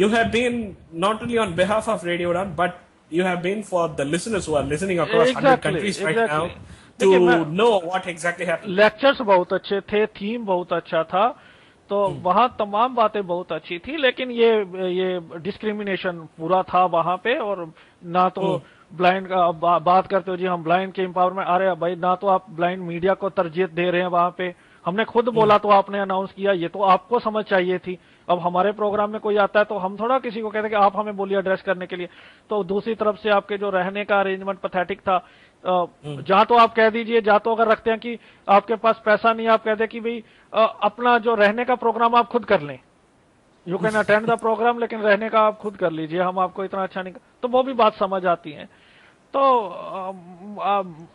A: you have been not only on behalf of Radio Run, but you have been for the listeners who are listening across 100 countries right now to know what exactly happened.
B: Lectures बहुत अच्छे थे, theme बहुत अच्छा था, तो वहाँ तमाम बातें बहुत अच्छी थी, लेकिन ये डिस्क्रिमिनेशन पूरा था वहाँ पे। और ना तो ब्लाइंड का बात करते हो जी, हम ब्लाइंड के एम्पावरमेंट, अरे भाई ना तो आप ब्लाइंड मीडिया को तरजीह दे रहे हैं वहाँ पे। हमने खुद बोला तो आपने अनाउंस किया, ये तो आपको समझ चाहिए थी। अब हमारे प्रोग्राम में कोई आता है तो हम थोड़ा किसी को कहते हैं कि आप हमें बोलिए एड्रेस करने के लिए। तो दूसरी तरफ से आपके जो रहने का अरेंजमेंट पैथेटिक था। जहां तो आप कह दीजिए, जहां तो अगर रखते हैं कि आपके पास पैसा नहीं, आप कहते हैं कि भाई अपना जो रहने का प्रोग्राम आप खुद कर लें, you can attend the programme, लेकिन रहने का आप खुद कर लीजिए, हम आपको इतना अच्छा नहीं। तो वो भी बात समझ आती है। तो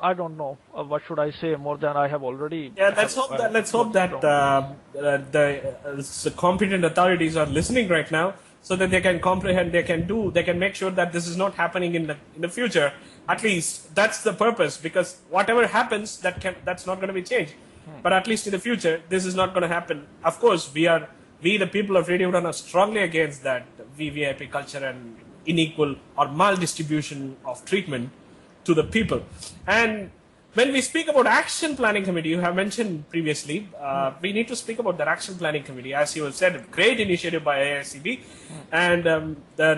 B: I don't know what should I say more than I have already.
A: Yeah, let's hope that the competent authorities are listening right now, so that they can comprehend, they can make sure that this is not happening in the future. At least that's the purpose, because whatever happens, that's not going to be changed. But at least in the future, this is not going to happen. Of course, we the people of Radio Run are strongly against that VVIP culture and unequal or maldistribution of treatment to the people. And when we speak about action planning committee, you have mentioned previously, we need to speak about that action planning committee. As you have said, a great initiative by AICB, and the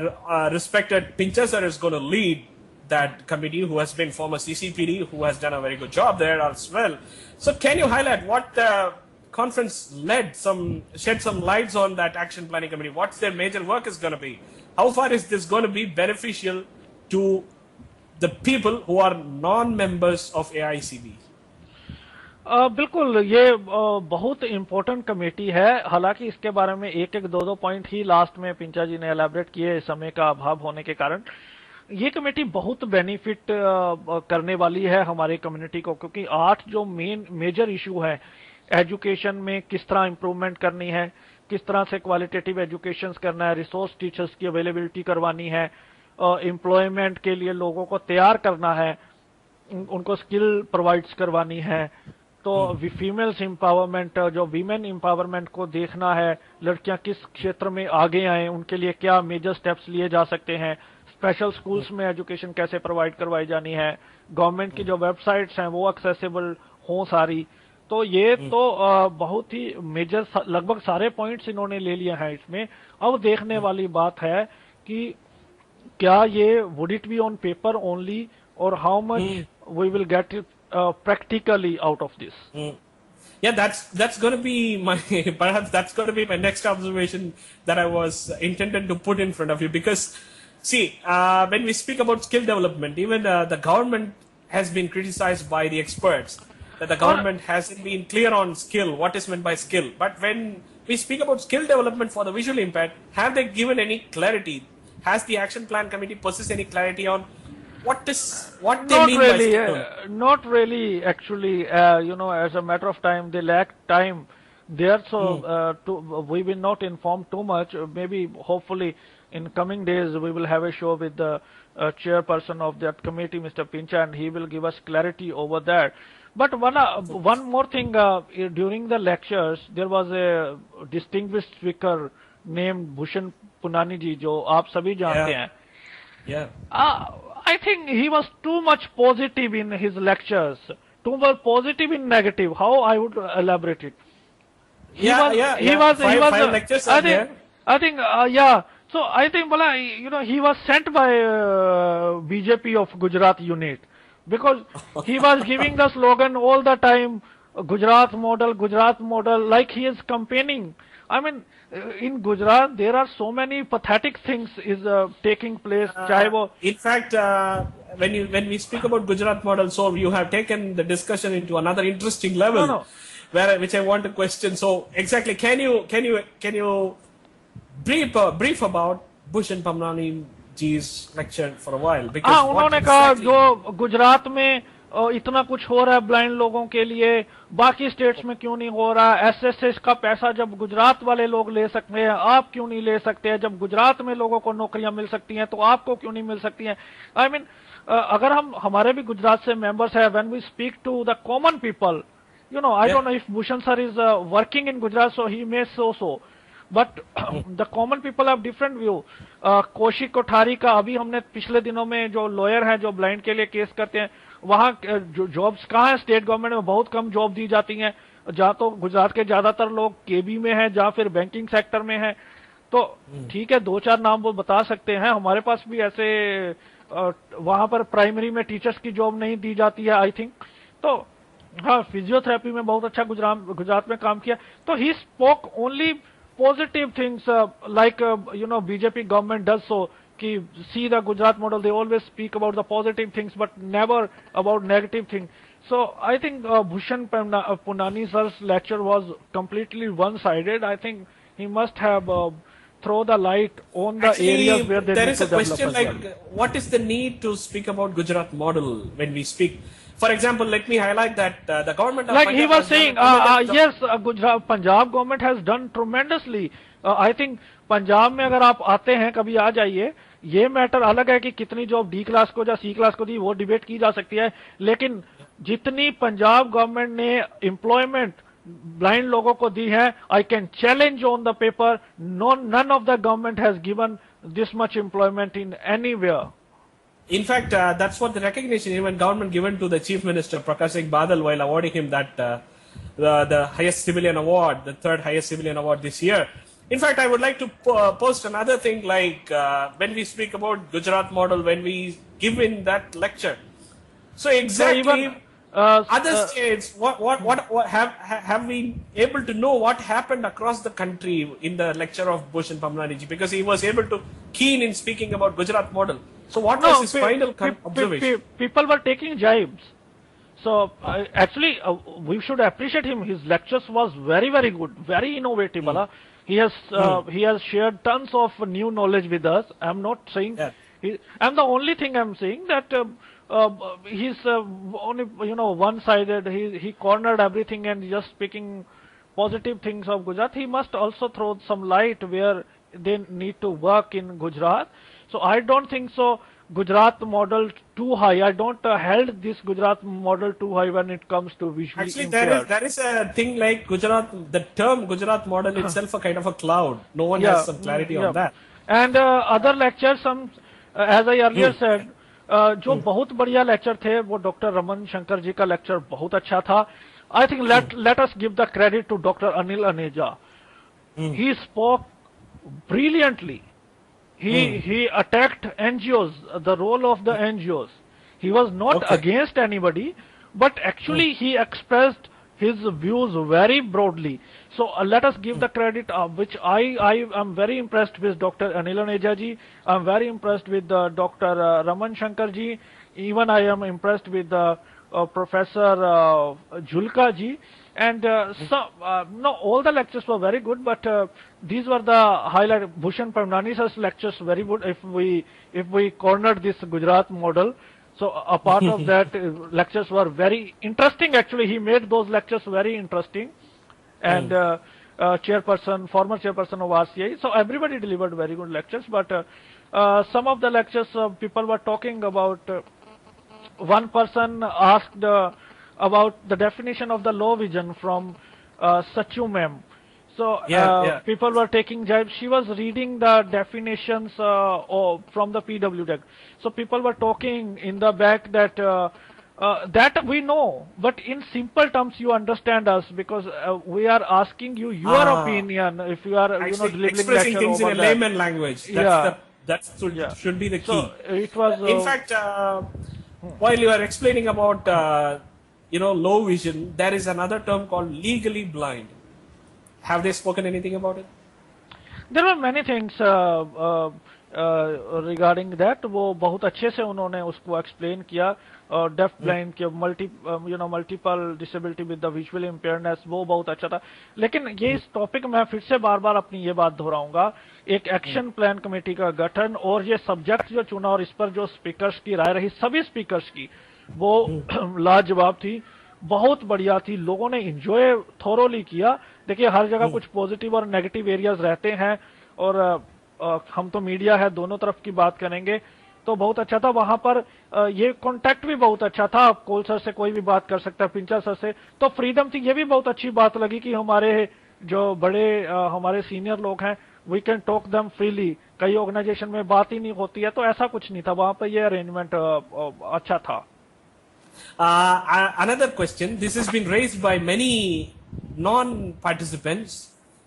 A: respected Pincha sir is going to lead that committee, who has been former CCPD, who has done a very good job there as well. So can you highlight what the conference shed some lights on that action planning committee? What's their major work is going to be? How far is this going to be beneficial to the people who are non-members of AICB?
B: बिल्कुल, ये बहुत important committee है। हालांकि इसके बारे में एक दो पॉइंट ही लास्ट में पिंचा जी ने एलैबोरेट किए, समय का अभाव होने के कारण। ये कमेटी बहुत बेनिफिट करने वाली है हमारी कम्युनिटी को, क्योंकि 8 जो मेजर इशू है, एजुकेशन में किस तरह इंप्रूवमेंट करनी है, किस तरह से क्वालिटेटिव एजुकेशन करना है, रिसोर्स टीचर्स की अवेलेबिलिटी करवानी है, एम्प्लॉयमेंट के लिए लोगों को तैयार करना है, उनको स्किल प्रोवाइड्स करवानी है। तो फीमेल्स एम्पावरमेंट, जो वीमेन एम्पावरमेंट को देखना है, लड़कियां किस क्षेत्र में आगे आए, उनके लिए क्या मेजर स्टेप्स लिए जा सकते हैं, स्पेशल स्कूल्स में एजुकेशन कैसे प्रोवाइड करवाई जानी है, गवर्नमेंट की जो वेबसाइट्स हैं वो एक्सेसिबल हों सारी। तो ये तो बहुत ही मेजर, लगभग सारे पॉइंट्स इन्होंने ले लिए हैं इसमें। अब देखने वाली बात है कि क्या ये would it be on paper only, और how much we will get it practically out of this.
A: Yeah, that's going to be perhaps that's going to be my next observation that I was intended to put in front of you. Because see, when we speak about skill development, even the government has been criticized by the experts that the government hasn't been clear on skill, what is meant by skill. But when we speak about skill development for the visually impaired, have they given any clarity? Has the action plan committee possessed any clarity on what they
B: Not
A: mean
B: really,
A: by skill?
B: not really actually. As a matter of time, they lack time there, so we will not inform too much. Maybe, hopefully, in coming days, we will have a show with the chairperson of that committee, Mr. Pincha, and he will give us clarity over that. But one more thing, during the lectures, there was a distinguished speaker named Bhushan Punani ji, जो आप सभी जानते हैं.
A: Yeah.
B: I think he was too much positive in his lectures, too much positive in negative. How I would elaborate it? He was
A: five lectures.
B: I think, yeah. So I think, he was sent by BJP of Gujarat unit, because he was giving the slogan all the time, Gujarat model, like he is campaigning. I mean, in Gujarat, there are so many pathetic things is taking place.
A: In fact, when we speak about Gujarat model, so you have taken the discussion into another interesting level, which I want to question. So exactly, can you brief about Bhushan Pamnani ji's lecture for a while because
B: हाँ,
A: what
B: उन्होंने कहा
A: exactly-
B: जो गुजरात में इतना कुछ हो रहा है ब्लाइंड लोगों के लिए, बाकी स्टेट्स में क्यों नहीं हो रहा? एसएसएस का पैसा जब गुजरात वाले लोग ले सकते हैं, आप क्यों नहीं ले सकते हैं? जब गुजरात में लोगों को नौकरियां मिल सकती हैं तो आपको क्यों नहीं मिल सकती हैं? आई मीन अगर हमारे भी गुजरात से मेंबर्स है, when we speak to the common people, you know, I don't know if Bhushan sir is working in Gujarat, so he may so. But the common people have different view. Kaushik Kothari का अभी हमने पिछले दिनों में जो lawyer हैं जो blind के लिए केस करते हैं, वहाँ जो जॉब्स कहाँ है? स्टेट गवर्नमेंट में बहुत कम जॉब दी जाती हैं, जहाँ तो गुजरात के ज्यादातर लोग केबी में हैं, जहाँ फिर बैंकिंग सेक्टर में हैं। तो ठीक है, 2-4 नाम वो बता सकते हैं। हमारे पास भी ऐसे वहां पर प्राइमरी में टीचर्स की जॉब नहीं दी जाती है, आई थिंक। तो हाँ, फिजियोथेरेपी में बहुत अच्छा गुजरात में काम किया। तो he spoke only positive things, like BJP government does so कि see the Gujarat model, they always speak about the positive things but never about negative things. So I think Bhushan Punani sir's lecture was completely one-sided. I think he must have throw the light on the areas where they
A: there
B: need
A: is
B: to
A: a question
B: develop as
A: like, what is the need to speak about Gujarat model when we speak? For example, let me highlight that the government of
B: like he
A: Punjab
B: was
A: has done
B: saying,
A: a tremendous
B: yes, Gujarat, Punjab government has done tremendously. I think Punjab में अगर आप आते हैं कभी आ जाइए, ये matter अलग है कि कितनी जॉब डी क्लास को या सी क्लास को दी, वो डिबेट की जा सकती है, लेकिन जितनी पंजाब गवर्नमेंट ने एम्प्लॉयमेंट ब्लाइंड लोगों को दी है, I can challenge on the paper, none of the government has given this much employment in anywhere.
A: In fact, that's what the recognition even government given to the Chief Minister Prakash Singh Badal while awarding him that the highest civilian award, the third highest civilian award this year. In fact, I would like to post another thing, like when we speak about Gujarat model, when we give in that lecture. So exactly,
B: So even,
A: other states, what have we able to know what happened across the country in the lecture of Bhushan Pamnani ji, because he was able to keen in speaking about Gujarat model. So what was his final observation?
B: People were taking jibes. So actually, we should appreciate him. His lectures was very, very good, very innovative. He has shared tons of new knowledge with us. I'm not saying.
A: Yeah.
B: I'm the only thing I'm saying that he's only one-sided. He cornered everything and just speaking positive things of Gujarat. He must also throw some light where they need to work in Gujarat. So I don't think so. Gujarat model too high. I don't held this Gujarat model too high when it comes to visually
A: Actually,
B: impaired.
A: there is a thing like Gujarat. The term Gujarat model itself a kind of a cloud. No one has some clarity on that.
B: And other lectures, some as I earlier said, जो बहुत बढ़िया lecture थे वो doctor Raman Shankar ji का lecture बहुत अच्छा था. I think let us give the credit to Dr. Anil Aneja. He spoke brilliantly. He attacked NGOs, the role of the NGOs. He was not against anybody, but actually he expressed his views very broadly. So let us give the credit, which I am very impressed with Dr. Anil Aneja ji. I am very impressed with Dr. Raman Shankar ji. Even I am impressed with Professor Julka ji. And all the lectures were very good, but these were the highlight. Bhushan Pamnani sir's lectures very good. If we cornered this Gujarat model, so a part of that lectures were very interesting. Actually, he made those lectures very interesting. And former chairperson of RCI. So everybody delivered very good lectures. But some of the lectures people were talking about. One person asked about the definition of the low vision from Sachu ma'am. So people were taking jibes. She was reading the definitions from the PWDEC. So people were talking in the back that that we know, but in simple terms you understand us, because we are asking you your opinion. If you are delivering
A: expressing things in a layman language, that should be the key.
B: So it was
A: in fact while you are explaining about low vision, there is another term called legally blind. Have they spoken anything about it?
B: There were many things regarding that. वो बहुत अच्छे से उन्होंने उसको explain किया. Deaf blind के multiple disability with the visual impairness, वो बहुत अच्छा था। लेकिन ये इस टॉपिक में फिर से बार बार अपनी ये बात दोहराऊंगा, एक एक्शन प्लान कमेटी का गठन और ये सब्जेक्ट जो चुना और इस पर जो स्पीकर्स की राय रही, सभी स्पीकर्स की, वो लाजवाब थी, बहुत बढ़िया थी, लोगों ने एंजॉय थोरोली किया। देखिए हर जगह कुछ पॉजिटिव और नेगेटिव एरियाज रहते हैं, और हम तो मीडिया है, दोनों तरफ की बात करेंगे, तो बहुत अच्छा था। वहां पर ये कांटेक्ट भी बहुत अच्छा था, कोल सर से कोई भी बात कर सकता है, पिंचर सर से, तो फ्रीडम थी। ये भी बहुत अच्छी बात लगी कि हमारे जो बड़े हमारे सीनियर लोग हैं, we can talk them freely. कई ऑर्गेनाइजेशन में बात ही नहीं होती है, तो ऐसा कुछ नहीं था वहां पर, ये अरेंजमेंट अच्छा था।
A: Another question. This has been raised by many non-participants.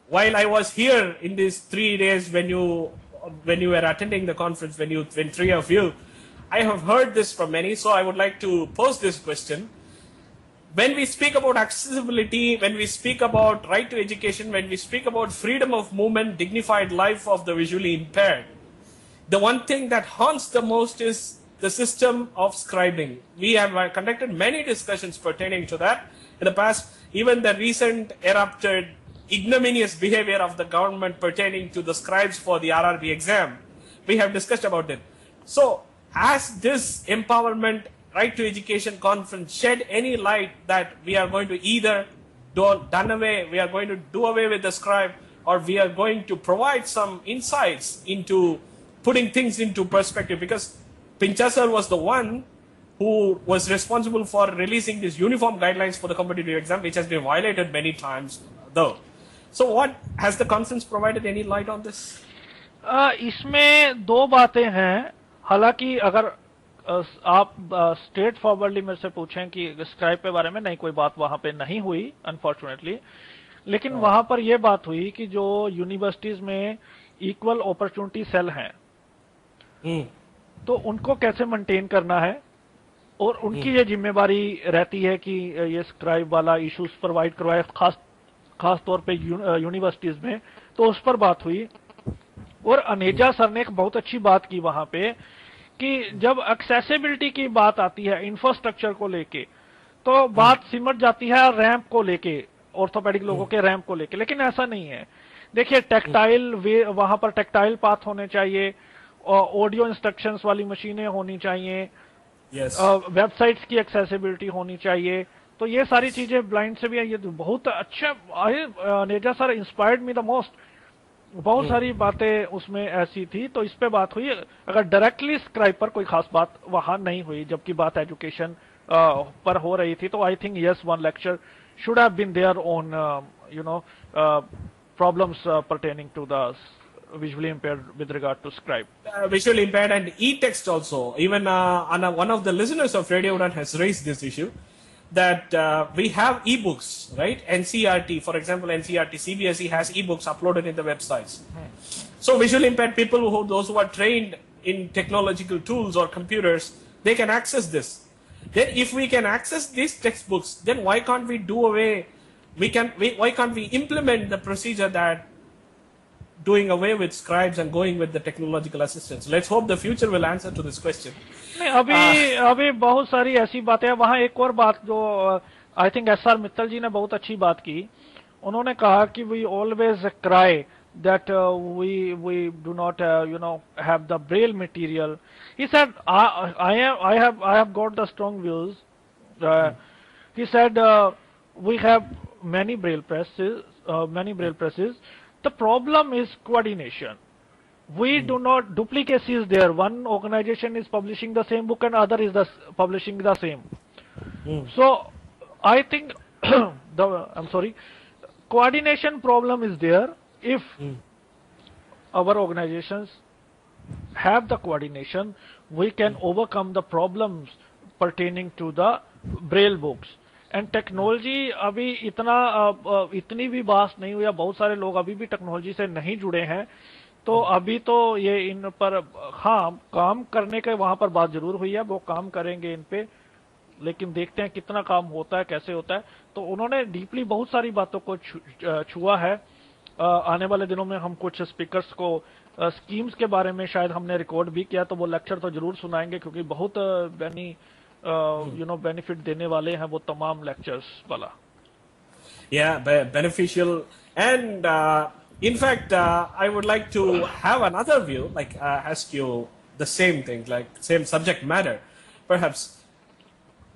A: While I was here in these 3 days when you were attending the conference, when three of you, I have heard this from many. So I would like to pose this question. When we speak about accessibility, when we speak about right to education, when we speak about freedom of movement, dignified life of the visually impaired, the one thing that haunts the most is the system of scribing. We have conducted many discussions pertaining to that in the past. Even the recent erupted ignominious behavior of the government pertaining to the scribes for the RRB exam, we have discussed about it. So has this empowerment right to education conference shed any light that we are going to either we are going to do away with the scribe, or we are going to provide some insights into putting things into perspective? Because Pinchar sir was the one who was responsible for releasing these uniform guidelines for the competitive exam, which has been violated many times though. So what has the conference provided any light on this?
B: इसमें दो बातें हैं। हालांकि अगर आप straight forwardly मेरे से पूछें कि स्क्राइब के बारे में, नहीं, कोई बात वहां पे नहीं हुई अनफॉर्चुनेटली। लेकिन वहां पर यह बात हुई कि जो यूनिवर्सिटीज में इक्वल अपॉर्चुनिटी सेल हैं, तो उनको कैसे मेंटेन करना है, और उनकी ये जिम्मेवारी रहती है कि ये स्क्राइब वाला इश्यूज प्रोवाइड करवाए, खास तौर पे यूनिवर्सिटीज में। तो उस पर बात हुई, और अनेजा सर ने एक बहुत अच्छी बात की वहां पे कि जब एक्सेसिबिलिटी की बात आती है इंफ्रास्ट्रक्चर को लेके, तो बात सिमट जाती है रैंप को लेके, ऑर्थोपेडिक लोगों के रैंप को लेके। लेकिन ऐसा नहीं है। देखिए टेक्टाइल वहां पर टेक्टाइल पाथ होने चाहिए, ऑडियो इंस्ट्रक्शंस वाली मशीनें होनी चाहिए, वेबसाइट्स की एक्सेसिबिलिटी होनी चाहिए। तो ये सारी चीजें ब्लाइंड से भी है। ये बहुत अच्छा, नेजा sir inspired me the most. बहुत सारी बातें उसमें ऐसी थी, तो इस पे बात हुई। अगर डायरेक्टली स्क्राइब पर कोई खास बात वहां नहीं हुई, जबकि बात एजुकेशन पर हो रही थी, तो I think yes, one lecture should have been there on problems pertaining to the visually impaired with regard to scribe.
A: Visually impaired and e-text also. Even one of the listeners of Radio Udan has raised this issue, that we have e-books, right? NCRT, for example, NCRT, CBSE has e-books uploaded in the websites. So visually impaired people, those who are trained in technological tools or computers, they can access this. Then if we can access these textbooks, then why can't we do away, why can't we implement the procedure that doing away with scribes and going with the technological assistance? Let's hope the future will answer to this question.
B: नहीं, अभी बहुत सारी ऐसी बातें हैं। वहां एक और बात जो I think SR Mittal ji ने बहुत अच्छी बात की, उन्होंने कहा कि we always cry that we do not have the braille material. He said I have got the strong views. He said we have many braille presses. The problem is coordination. We do not, duplicacy is there. One organization is publishing the same book and other is publishing the same. So I think coordination problem is there. If our organizations have the coordination, we can overcome the problems pertaining to the braille books. And technology अभी इतनी भी vast नहीं हुई है। बहुत सारे लोग अभी भी टेक्नोलॉजी से नहीं जुड़े हैं, तो अभी तो ये इन पर काम करने के वहां पर बात जरूर हुई है, वो काम करेंगे इन पे, लेकिन देखते हैं कितना काम होता है, कैसे होता है। तो उन्होंने डीपली बहुत सारी बातों को छुआ है। आने वाले दिनों में हम कुछ स्पीकर्स को स्कीम्स के बारे में शायद हमने रिकॉर्ड भी किया, तो वो लेक्चर तो जरूर सुनाएंगे, क्योंकि बहुत यानी बेनिफिट देने वाले हैं वो तमाम लेक्चर्स वाला।
A: Yeah, beneficial. And in fact, I would like to have another view, like ask you the same thing, like same subject matter. Perhaps,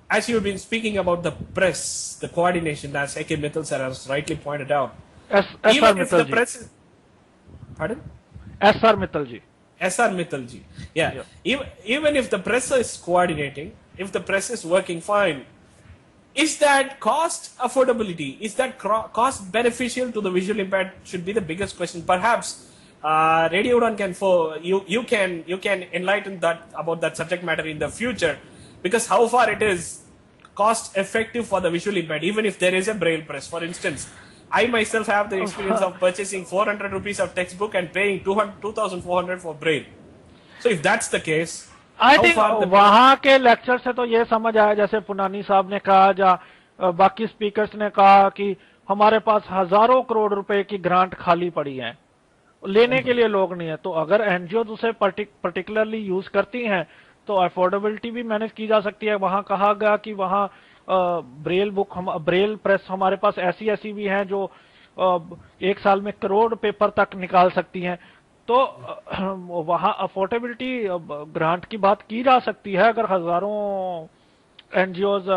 A: as you've been speaking about the press, the coordination, as A.K. Mittal sir has rightly pointed out,
B: SR
A: even if the
B: Mittal ji,
A: press is, pardon?
B: SR Mittal ji,
A: SR Mittal ji. Yeah. Even if the press is coordinating, if the press is working fine, is that cost affordability? Is that cost beneficial to the visually impaired? Should be the biggest question. Perhaps Radio Udan you can enlighten that about that subject matter in the future, because how far it is cost effective for the visually impaired, even if there is a braille press. For instance, I myself have the experience of purchasing 400 rupees of textbook and paying 2,400 for braille. So if that's the case,
B: I think वहां के lecture से तो ये समझ आया, जैसे पुनानी साहब ने कहा या बाकी स्पीकर्स ने कहा कि हमारे पास हजारों करोड़ रुपए की ग्रांट खाली पड़ी है, लेने के लिए लोग नहीं है। तो अगर एनजीओ उसे पर्टिकुलरली यूज करती हैं तो अफोर्डेबिलिटी भी मैनेज की जा सकती है। वहां कहा गया कि वहां ब्रेल प्रेस हमारे पास ऐसी भी हैं जो एक साल में करोड़ पेपर तक निकाल सकती हैं। तो वहां अफोर्डेबिलिटी ग्रांट की बात की जा सकती है अगर हजारों एनजीओज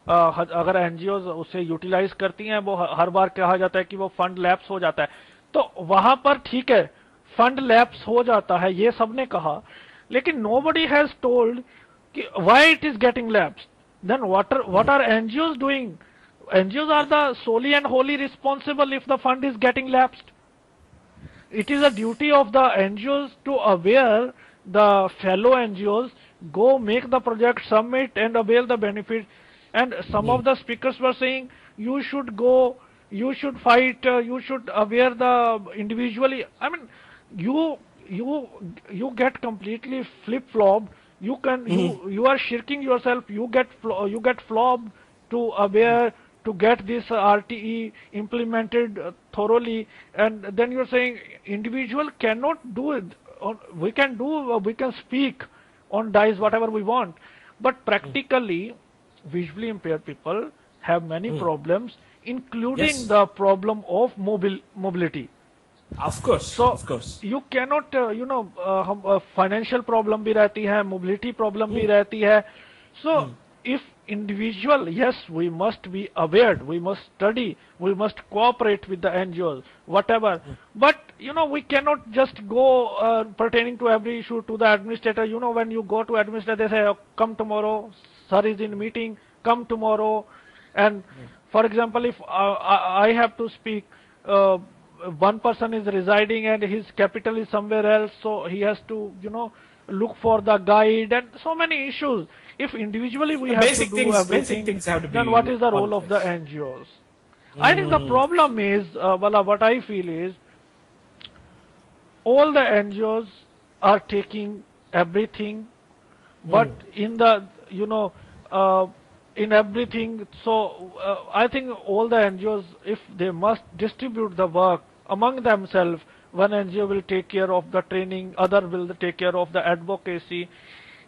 B: अगर एनजीओज उसे यूटिलाइज करती हैं। वो हर बार कहा जाता है कि वो फंड लैप्स हो जाता है, तो वहां पर ठीक है फंड लैप्स हो जाता है, ये सबने कहा, लेकिन नोबडी हैज टोल्ड कि why it is getting lapse. Then what are NGOs doing? NGOs are the solely and wholly responsible if the fund is getting lapsed. It is a duty of the NGOs to aware the fellow NGOs, go make the project, submit and avail the benefit. And some of the speakers were saying you should go, you should fight, you should aware the individually. I mean, you get completely flip flopped. You are shirking yourself. You get flopped to aware, to get this RTE implemented thoroughly, and then you're saying individual cannot do it. We can speak on dice whatever we want, but practically visually impaired people have many problems, including the problem of mobility.
A: Of course,
B: so
A: of course.
B: You cannot financial problem भी रहती है, mobility problem भी रहती है. So if individual, yes, we must be aware, we must study, we must cooperate with the NGOs, whatever. But we cannot just go pertaining to every issue to the administrator. When you go to administrator, they say, oh, come tomorrow, sir is in meeting, come tomorrow. And for example, if I have to speak, one person is residing and his capital is somewhere else, so he has to look for the guide and so many issues. If individually we have to do everything, then what is the role of the NGOs? I think the problem is, what I feel is, all the NGOs are taking everything, but in the, in everything, so I think all the NGOs, if they must distribute the work among themselves, one NGO will take care of the training, other will take care of the advocacy.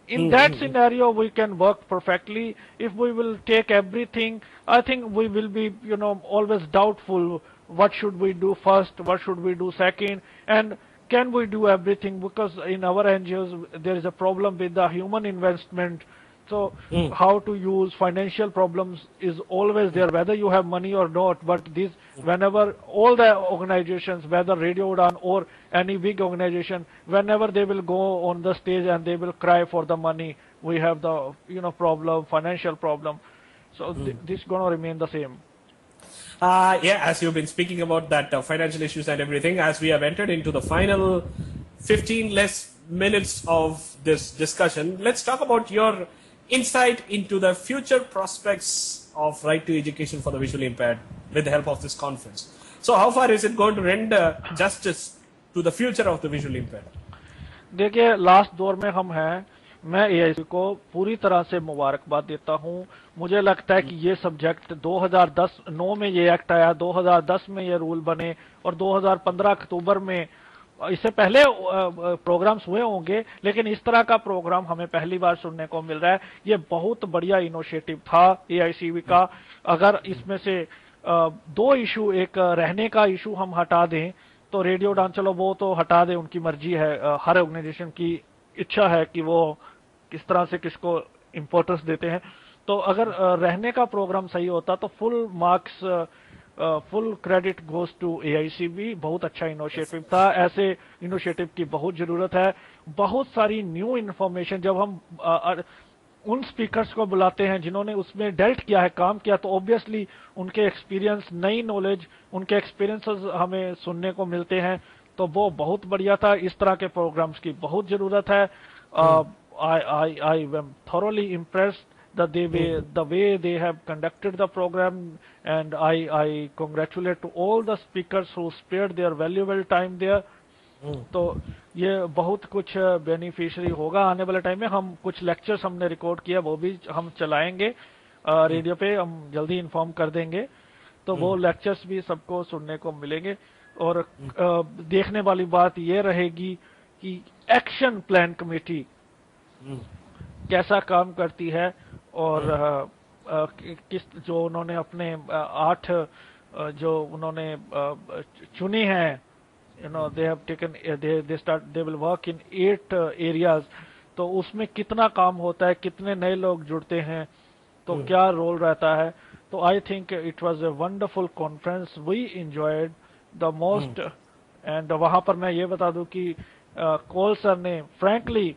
B: In that scenario, we can work perfectly. If we will take everything, I think we will be, always doubtful. What should we do first? What should we do second? And can we do everything? Because in our NGOs, there is a problem with the human investment. So how to use financial problems is always there, whether you have money or not. But this, whenever all the organizations, whether Radio Udan or any big organization, whenever they will go on the stage and they will cry for the money, we have the problem, financial problem. So this is going to remain the same.
A: As you've been speaking about that financial issues and everything, as we have entered into the final 15 less minutes of this discussion, let's talk about your insight into the future prospects of right to education for the visually impaired with the help of this conference. So how far is it going to render justice to the future of the visually impaired?
B: देखिए, last दौर में हम हैं। मैं AIC को पूरी तरह से मुबारकबाद देता हूं। मुझे लगता है कि ये सब्जेक्ट 2009 में ये एक्ट आया, 2010 में ये रूल बने और 2015 अक्टूबर में इससे पहले प्रोग्राम्स हुए होंगे, लेकिन इस तरह का प्रोग्राम हमें पहली बार सुनने को मिल रहा है। ये बहुत बढ़िया इनिशिएटिव था एआईसीवी का। अगर इसमें से दो इशू, एक रहने का इशू हम हटा दें तो रेडियो डांस, चलो वो तो हटा दें, उनकी मर्जी है, हर ऑर्गेनाइजेशन की इच्छा है कि वो किस तरह से किसको इंपॉर्टेंस देते हैं। तो अगर रहने का प्रोग्राम सही होता तो full marks, full credit goes to AICB. बहुत अच्छा इनिशिएटिव था, ऐसे इनिशिएटिव की बहुत जरूरत है। बहुत सारी न्यू इन्फॉर्मेशन, जब हम उन स्पीकर्स को बुलाते हैं जिन्होंने उसमें डेल्ट किया है, काम किया, तो ऑब्वियसली उनके एक्सपीरियंस, नई नॉलेज, उनके एक्सपीरियंसेस हमें सुनने को मिलते हैं। तो वो बहुत बढ़िया था। इस तरह के प्रोग्राम्स की बहुत जरूरत है। I am thoroughly impressed the way they have conducted the program, and I congratulate to all the speakers who spared their valuable time there. तो ये बहुत कुछ बेनिफिशियरी होगा आने वाले टाइम में। हम कुछ लेक्चर्स हमने रिकॉर्ड किया, वो भी हम चलाएंगे रेडियो पे, हम जल्दी इन्फॉर्म कर देंगे। तो वो लेक्चर्स भी सबको सुनने को मिलेंगे। और देखने वाली बात ये रहेगी कि एक्शन प्लान कमेटी कैसा काम करती है, और किस जो उन्होंने अपने 8 जो उन्होंने चुने हैं, they have taken, they will work in 8 areas। तो उसमें कितना काम होता है, कितने नए लोग जुड़ते हैं, तो क्या रोल रहता है। तो I think it was a wonderful conference, we enjoyed the most. And वहां पर मैं ये बता दूं कि कोल सर ने फ्रैंकली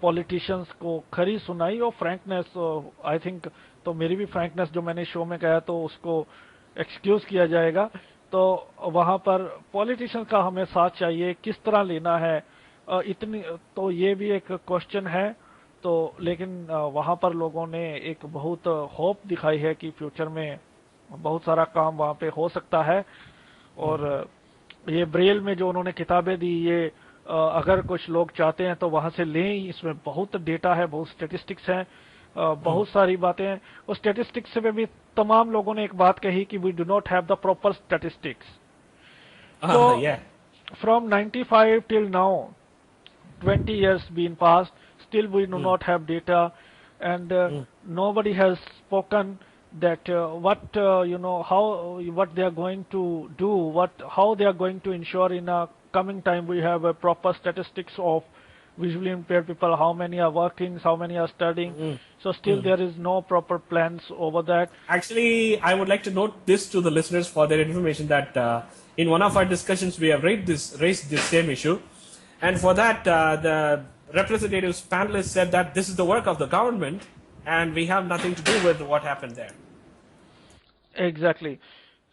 B: पॉलिटिशियंस को खरी सुनाई, और फ्रैंकनेस, आई थिंक, तो मेरी भी फ्रैंकनेस जो मैंने शो में कहा तो उसको एक्सक्यूज किया जाएगा। तो वहां पर पॉलिटिशियंस का हमें साथ चाहिए, किस तरह लेना है, इतनी, तो ये भी एक क्वेश्चन है। तो लेकिन वहां पर लोगों ने एक बहुत होप दिखाई है कि फ्यूचर में बहुत सारा काम वहां पे हो सकता है। और ये ब्रेल में जो उन्होंने किताबें दी, ये अगर कुछ लोग चाहते हैं तो वहां से लें। इसमें बहुत डेटा है, बहुत स्टेटिस्टिक्स हैं, बहुत सारी बातें हैं। और स्टेटिस्टिक्स में भी तमाम लोगों ने एक बात कही कि we do not have the proper statistics. So from 95 till now, 20 years been passed, still we do not have data, and nobody has spoken that what they are going to do, how they are going to ensure in a coming time we have a proper statistics of visually impaired people, how many are working, how many are studying. So still there is no proper plans over that.
A: Actually, I would like to note this to the listeners for their information that in one of our discussions we have raised this same issue, and for that the representatives panelists said that this is the work of the government and we have nothing to do with what happened there.
B: Exactly.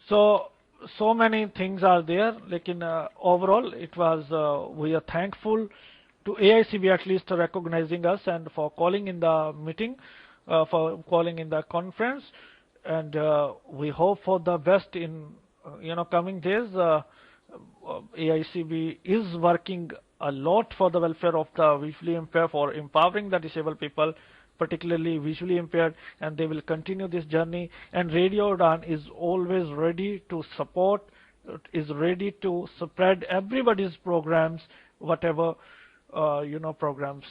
B: So many things are there, lekin overall it was we are thankful to AICB at least recognizing us and for calling in the meeting, for calling in the conference, and we hope for the best in coming days. AICB is working a lot for the welfare of the visually impaired, for empowering the disabled people, particularly visually impaired, and they will continue this journey. And Radio Udan is always ready to support, is ready to spread everybody's programs, whatever programs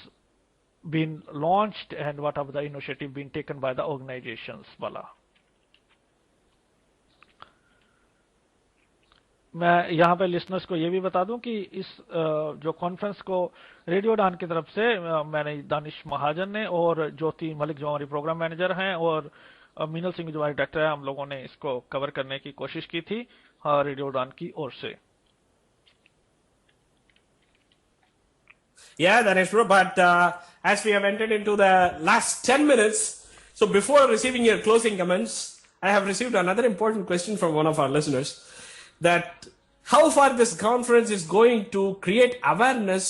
B: been launched and whatever the initiative been taken by the organizations. Bala. मैं यहाँ पे listeners को ये भी बता दूं कि इस जो कॉन्फ्रेंस को रेडियो उड़ान की तरफ से मैंने दानिश महाजन ने और ज्योति मलिक जो हमारी प्रोग्राम मैनेजर हैं और मीनल सिंह जो हमारे डायरेक्टर हैं, हम लोगों ने इसको कवर करने की कोशिश की थी रेडियो उड़ान की ओर से.
A: Yeah, that is true. But as we have entered into the last 10 minutes, so before receiving your closing comments, I have received another important question from one of our listeners, that how far this conference is going to create awareness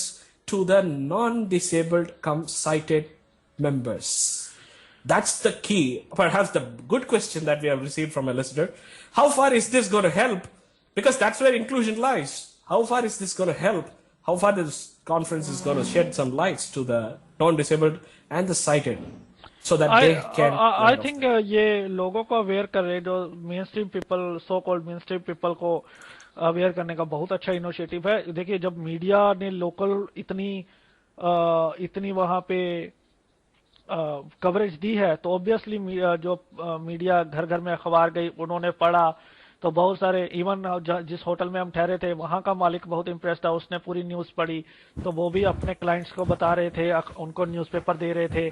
A: to the non-disabled sighted members. That's the key, perhaps the good question that we have received from a listener. How far is this going to help? Because that's where inclusion lies. How far is this going to help? How far this conference is going to shed some lights to the non-disabled and the sighted? so that they can
B: I think ये लोगों को aware कर रहे, जो main stream people, so called main stream people को aware करने का बहुत अच्छा इनिशिएटिव है। देखिए, जब मीडिया ने लोकल इतनी वहां पे कवरेज दी है, तो ऑब्वियसली जो मीडिया घर घर में अखबार गई, उन्होंने पढ़ा, तो बहुत सारे, इवन जिस होटल में हम ठहरे थे वहां का मालिक बहुत इंप्रेस था, उसने पूरी न्यूज पढ़ी, तो वो भी अपने क्लाइंट्स को बता रहे थे, उनको न्यूज़पेपर दे रहे थे।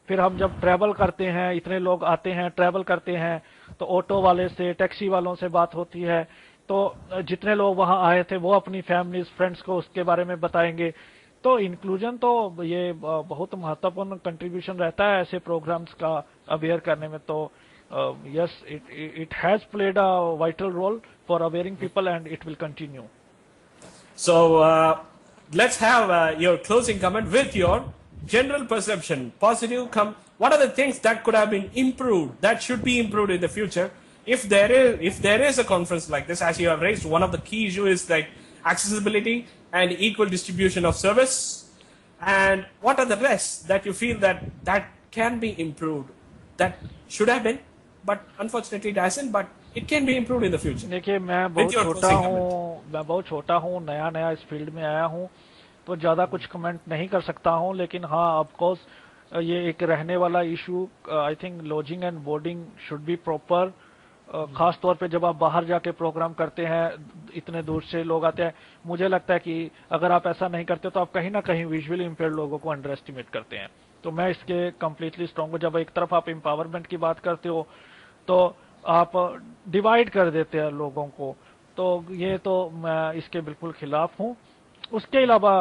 B: फिर हम जब ट्रैवल करते हैं, इतने लोग आते हैं, ट्रैवल करते हैं, तो ऑटो वाले से, टैक्सी वालों से बात होती है, तो जितने लोग वहां आए थे वो अपनी फैमिलीज, फ्रेंड्स को उसके बारे में बताएंगे। तो इंक्लूजन तो ये बहुत महत्वपूर्ण कंट्रीब्यूशन रहता है ऐसे प्रोग्राम्स का अवेयर करने में। तो yes, it has played a vital role for awareing people, and it will continue.
A: So let's have your closing comment with your general perception, positive. What are the things that could have been improved, that should be improved in the future, if there is a conference like this? As you have raised, one of the key issues is like accessibility and equal distribution of service. And what are the rest that you feel that can be improved, that should have been, but unfortunately it hasn't, but it can be improved in the future?
B: देखिए, मैं बहुत छोटा हूँ, नया इस field में आया हूँ, तो ज्यादा कुछ कमेंट नहीं कर सकता हूँ। लेकिन हाँ, ऑफ कोर्स ये एक रहने वाला issue, I think lodging and boarding should be proper, खास तौर पे जब आप बाहर जाके प्रोग्राम करते हैं, इतने दूर से लोग आते हैं। मुझे लगता है कि अगर आप ऐसा नहीं करते तो आप कहीं ना कहीं विजुअली इंपेयर्ड लोगों को अंडर एस्टिमेट करते हैं। तो मैं इसके कंप्लीटली स्ट्रांग हूँ। जब एक तरफ आप एम्पावरमेंट की बात करते हो तो आप डिवाइड कर देते हैं लोगों को, तो ये तो मैं इसके बिल्कुल खिलाफ हूँ। उसके अलावा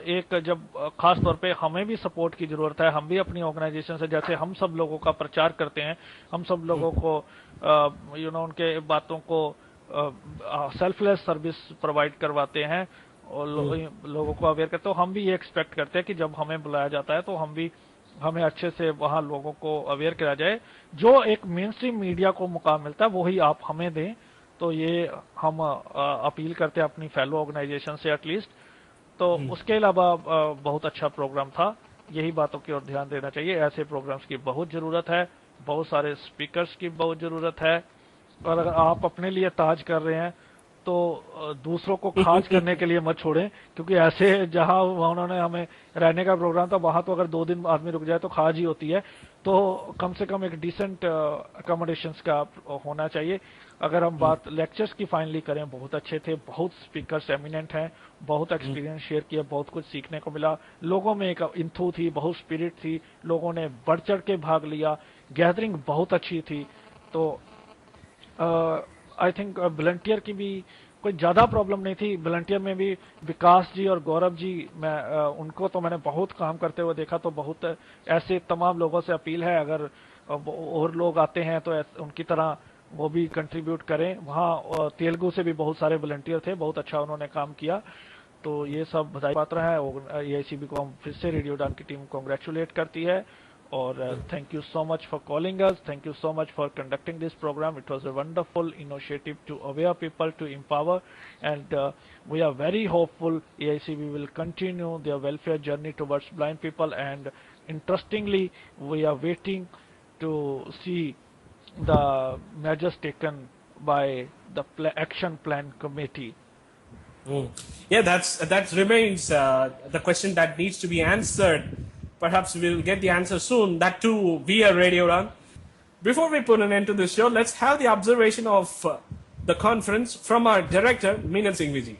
B: एक, जब खास तौर पे हमें भी सपोर्ट की जरूरत है, हम भी अपनी ऑर्गेनाइजेशन से, जैसे हम सब लोगों का प्रचार करते हैं, हम सब लोगों को उनके बातों को सेल्फलेस सर्विस प्रोवाइड करवाते हैं और लोगों को अवेयर करते हैं, तो हम भी ये एक्सपेक्ट करते हैं कि जब हमें बुलाया जाता है तो हमें अच्छे से वहां लोगों को अवेयर किया जाए। जो एक मेन स्ट्रीम मीडिया को मौका मिलता है वही आप हमें दें, तो ये हम अपील करते हैं अपनी फेलो ऑर्गेनाइजेशन से एटलीस्ट। तो उसके अलावा बहुत अच्छा प्रोग्राम था, यही बातों की ओर ध्यान देना चाहिए। ऐसे प्रोग्राम्स की बहुत जरूरत है, बहुत सारे स्पीकर्स की बहुत जरूरत है, और अगर आप अपने लिए ताज कर रहे हैं तो दूसरों को खाज करने के लिए मत छोड़ें, क्योंकि ऐसे जहां उन्होंने हमें रहने का प्रोग्राम था, वहां तो अगर 2 दिन आदमी रुक जाए तो खाज ही होती है। तो कम से कम एक डिसेंट अकोमोडेशंस का होना चाहिए। अगर हम बात लेक्चर्स की फाइनली करें, बहुत अच्छे थे, बहुत स्पीकर्स एमिनेंट हैं, बहुत एक्सपीरियंस शेयर किया, बहुत कुछ सीखने को मिला। लोगों में एक इंथू थी, बहुत स्पिरिट थी, लोगों ने बढ़ चढ़ के भाग लिया, गैदरिंग बहुत अच्छी थी। तो आई थिंक वॉलंटियर की भी कोई ज्यादा प्रॉब्लम नहीं थी। वॉलंटियर में भी विकास जी और गौरव जी, मैं उनको तो मैंने बहुत काम करते हुए देखा, तो बहुत ऐसे तमाम लोगों से अपील है, अगर और लोग आते हैं तो उनकी तरह वो भी कंट्रीब्यूट करें। वहाँ तेलुगु से भी बहुत सारे वॉलंटियर थे, बहुत अच्छा उन्होंने काम किया। तो ये सब बधाई पात्र है, AICB को हम फिर से रेडियो डान की टीम कांग्रेचुलेट करती है। और thank you so much for calling us, thank you so much for conducting this program. It was a wonderful initiative to aware people, to empower, and we are very hopeful AICB will continue their welfare journey towards blind people. And interestingly, we are waiting to see the measures taken by the action plan committee.
A: Yeah, that remains the question that needs to be answered. Perhaps we'll get the answer soon, that too via Radio Run. Before we put an end to this show, let's have the observation of the conference from our director, Meenal Singhvi ji.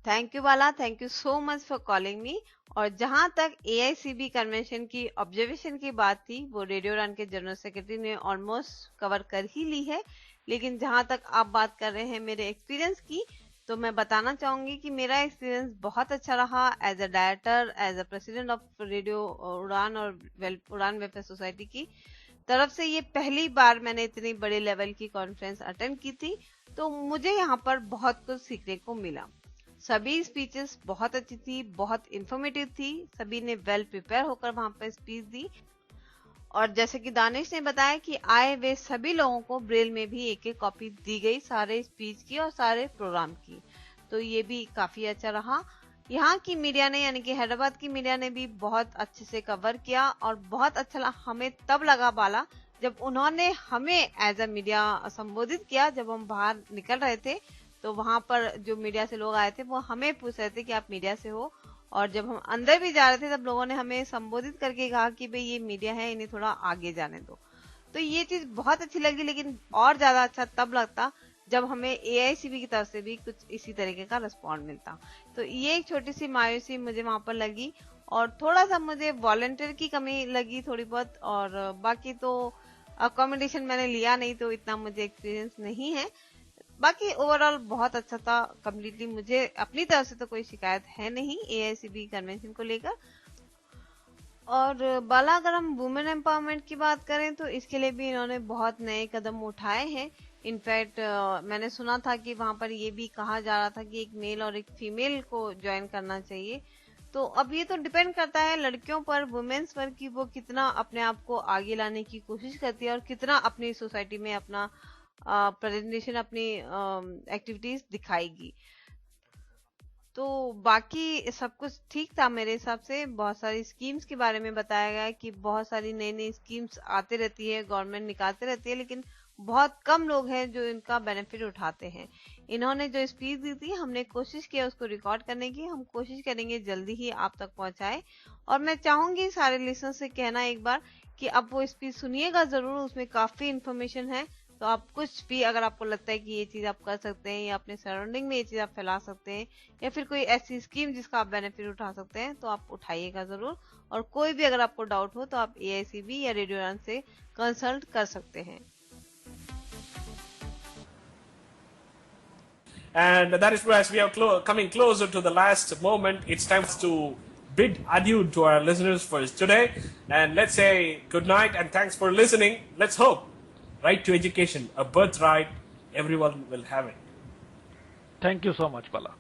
D: Thank you, Bala. Thank you so much for calling me. और जहां तक AICB convention की observation की बात थी, वो radio run के general secretary ने ऑलमोस्ट कवर कर ही ली है। लेकिन जहां तक आप बात कर रहे हैं मेरे एक्सपीरियंस की, तो मैं बताना चाहूंगी कि मेरा एक्सपीरियंस बहुत अच्छा रहा as a director, as a president of radio Udaan और उड़ान वेलफेयर सोसाइटी की तरफ से। ये पहली बार मैंने इतनी बड़े लेवल की कॉन्फ्रेंस अटेंड की थी, तो मुझे यहाँ पर बहुत कुछ सीखने को मिला। सभी स्पीचेस बहुत अच्छी थी, बहुत इंफॉर्मेटिव थी, सभी ने वेल प्रिपेयर होकर वहां पर स्पीच दी। और जैसे कि दानिश ने बताया कि आए वे सभी लोगों को ब्रेल में भी एक एक कॉपी दी गई सारे स्पीच की और सारे प्रोग्राम की, तो ये भी काफी अच्छा रहा। यहाँ की मीडिया ने यानी कि हैदराबाद की मीडिया ने भी बहुत अच्छे से कवर किया और बहुत अच्छा हमें तब लगा बाला जब उन्होंने हमें एज अ मीडिया संबोधित किया। जब हम बाहर निकल रहे थे तो वहां पर जो मीडिया से लोग आए थे वो हमें पूछ रहे थे कि आप मीडिया से हो, और जब हम अंदर भी जा रहे थे तब लोगों ने हमें संबोधित करके कहा कि भाई ये मीडिया है, इन्हें थोड़ा आगे जाने दो। तो ये चीज बहुत अच्छी लगी, लेकिन और ज्यादा अच्छा तब लगता जब हमें एआईसीबी की तरफ से भी कुछ इसी तरीके का रिस्पॉन्ड मिलता। तो ये एक छोटी सी मायूसी मुझे वहां पर लगी, और थोड़ा सा मुझे वॉलंटियर की कमी लगी थोड़ी बहुत, और बाकी तो अकोमोडेशन मैंने लिया नहीं तो इतना मुझे एक्सपीरियंस नहीं है। बाकी ओवरऑल बहुत अच्छा था कम्प्लीटली, मुझे अपनी तरफ से तो कोई शिकायत है नहीं एआईसीबी कन्वेंशन को लेकर। और बाला, अगर हम वुमेन एम्पावरमेंट की बात करें तो इसके लिए भी इन्होंने बहुत नए कदम उठाए हैं। इनफैक्ट मैंने सुना था कि वहां पर ये भी कहा जा रहा था कि एक मेल और एक फीमेल को ज्वाइन करना चाहिए। तो अब ये तो डिपेंड करता है लड़कियों पर, वुमेन्स पर, कि वो कितना अपने आप को आगे लाने की कोशिश करती है और कितना अपनी सोसाइटी में अपना प्रेजेंटेशन, अपनी एक्टिविटीज दिखाएगी। तो बाकी सब कुछ ठीक था मेरे हिसाब से। बहुत सारी स्कीम्स के बारे में बताया गया कि बहुत सारी नई नई स्कीम्स आती रहती है, गवर्नमेंट निकालते रहती है, लेकिन बहुत कम लोग हैं जो इनका बेनिफिट उठाते हैं। इन्होंने जो स्पीच दी थी हमने कोशिश किया उसको रिकॉर्ड करने की, हम कोशिश करेंगे जल्दी ही आप तक पहुंचाए। और मैं चाहूंगी सारे लिसनर से कहना एक बार कि अब वो स्पीच सुनिएगा जरूर, उसमें काफी इन्फॉर्मेशन है। तो आप कुछ भी अगर आपको लगता है कि ये चीज आप कर सकते हैं या अपने सराउंडिंग में ये चीज आप फैला सकते हैं या फिर कोई ऐसी स्कीम जिसका आप बेनिफिट उठा सकते हैं तो आप उठाइएगा जरूर। और कोई भी अगर आपको डाउट हो तो आप एआईसीबी या रेडियो रन से कंसल्ट कर सकते हैं।
A: And that is where, as we are coming closer to the last moment, it's time to bid adieu to our listeners for today. And let's say good night and thanks for listening. Let's hope right to education, a birthright, everyone will have it.
B: Thank you so much, Bala.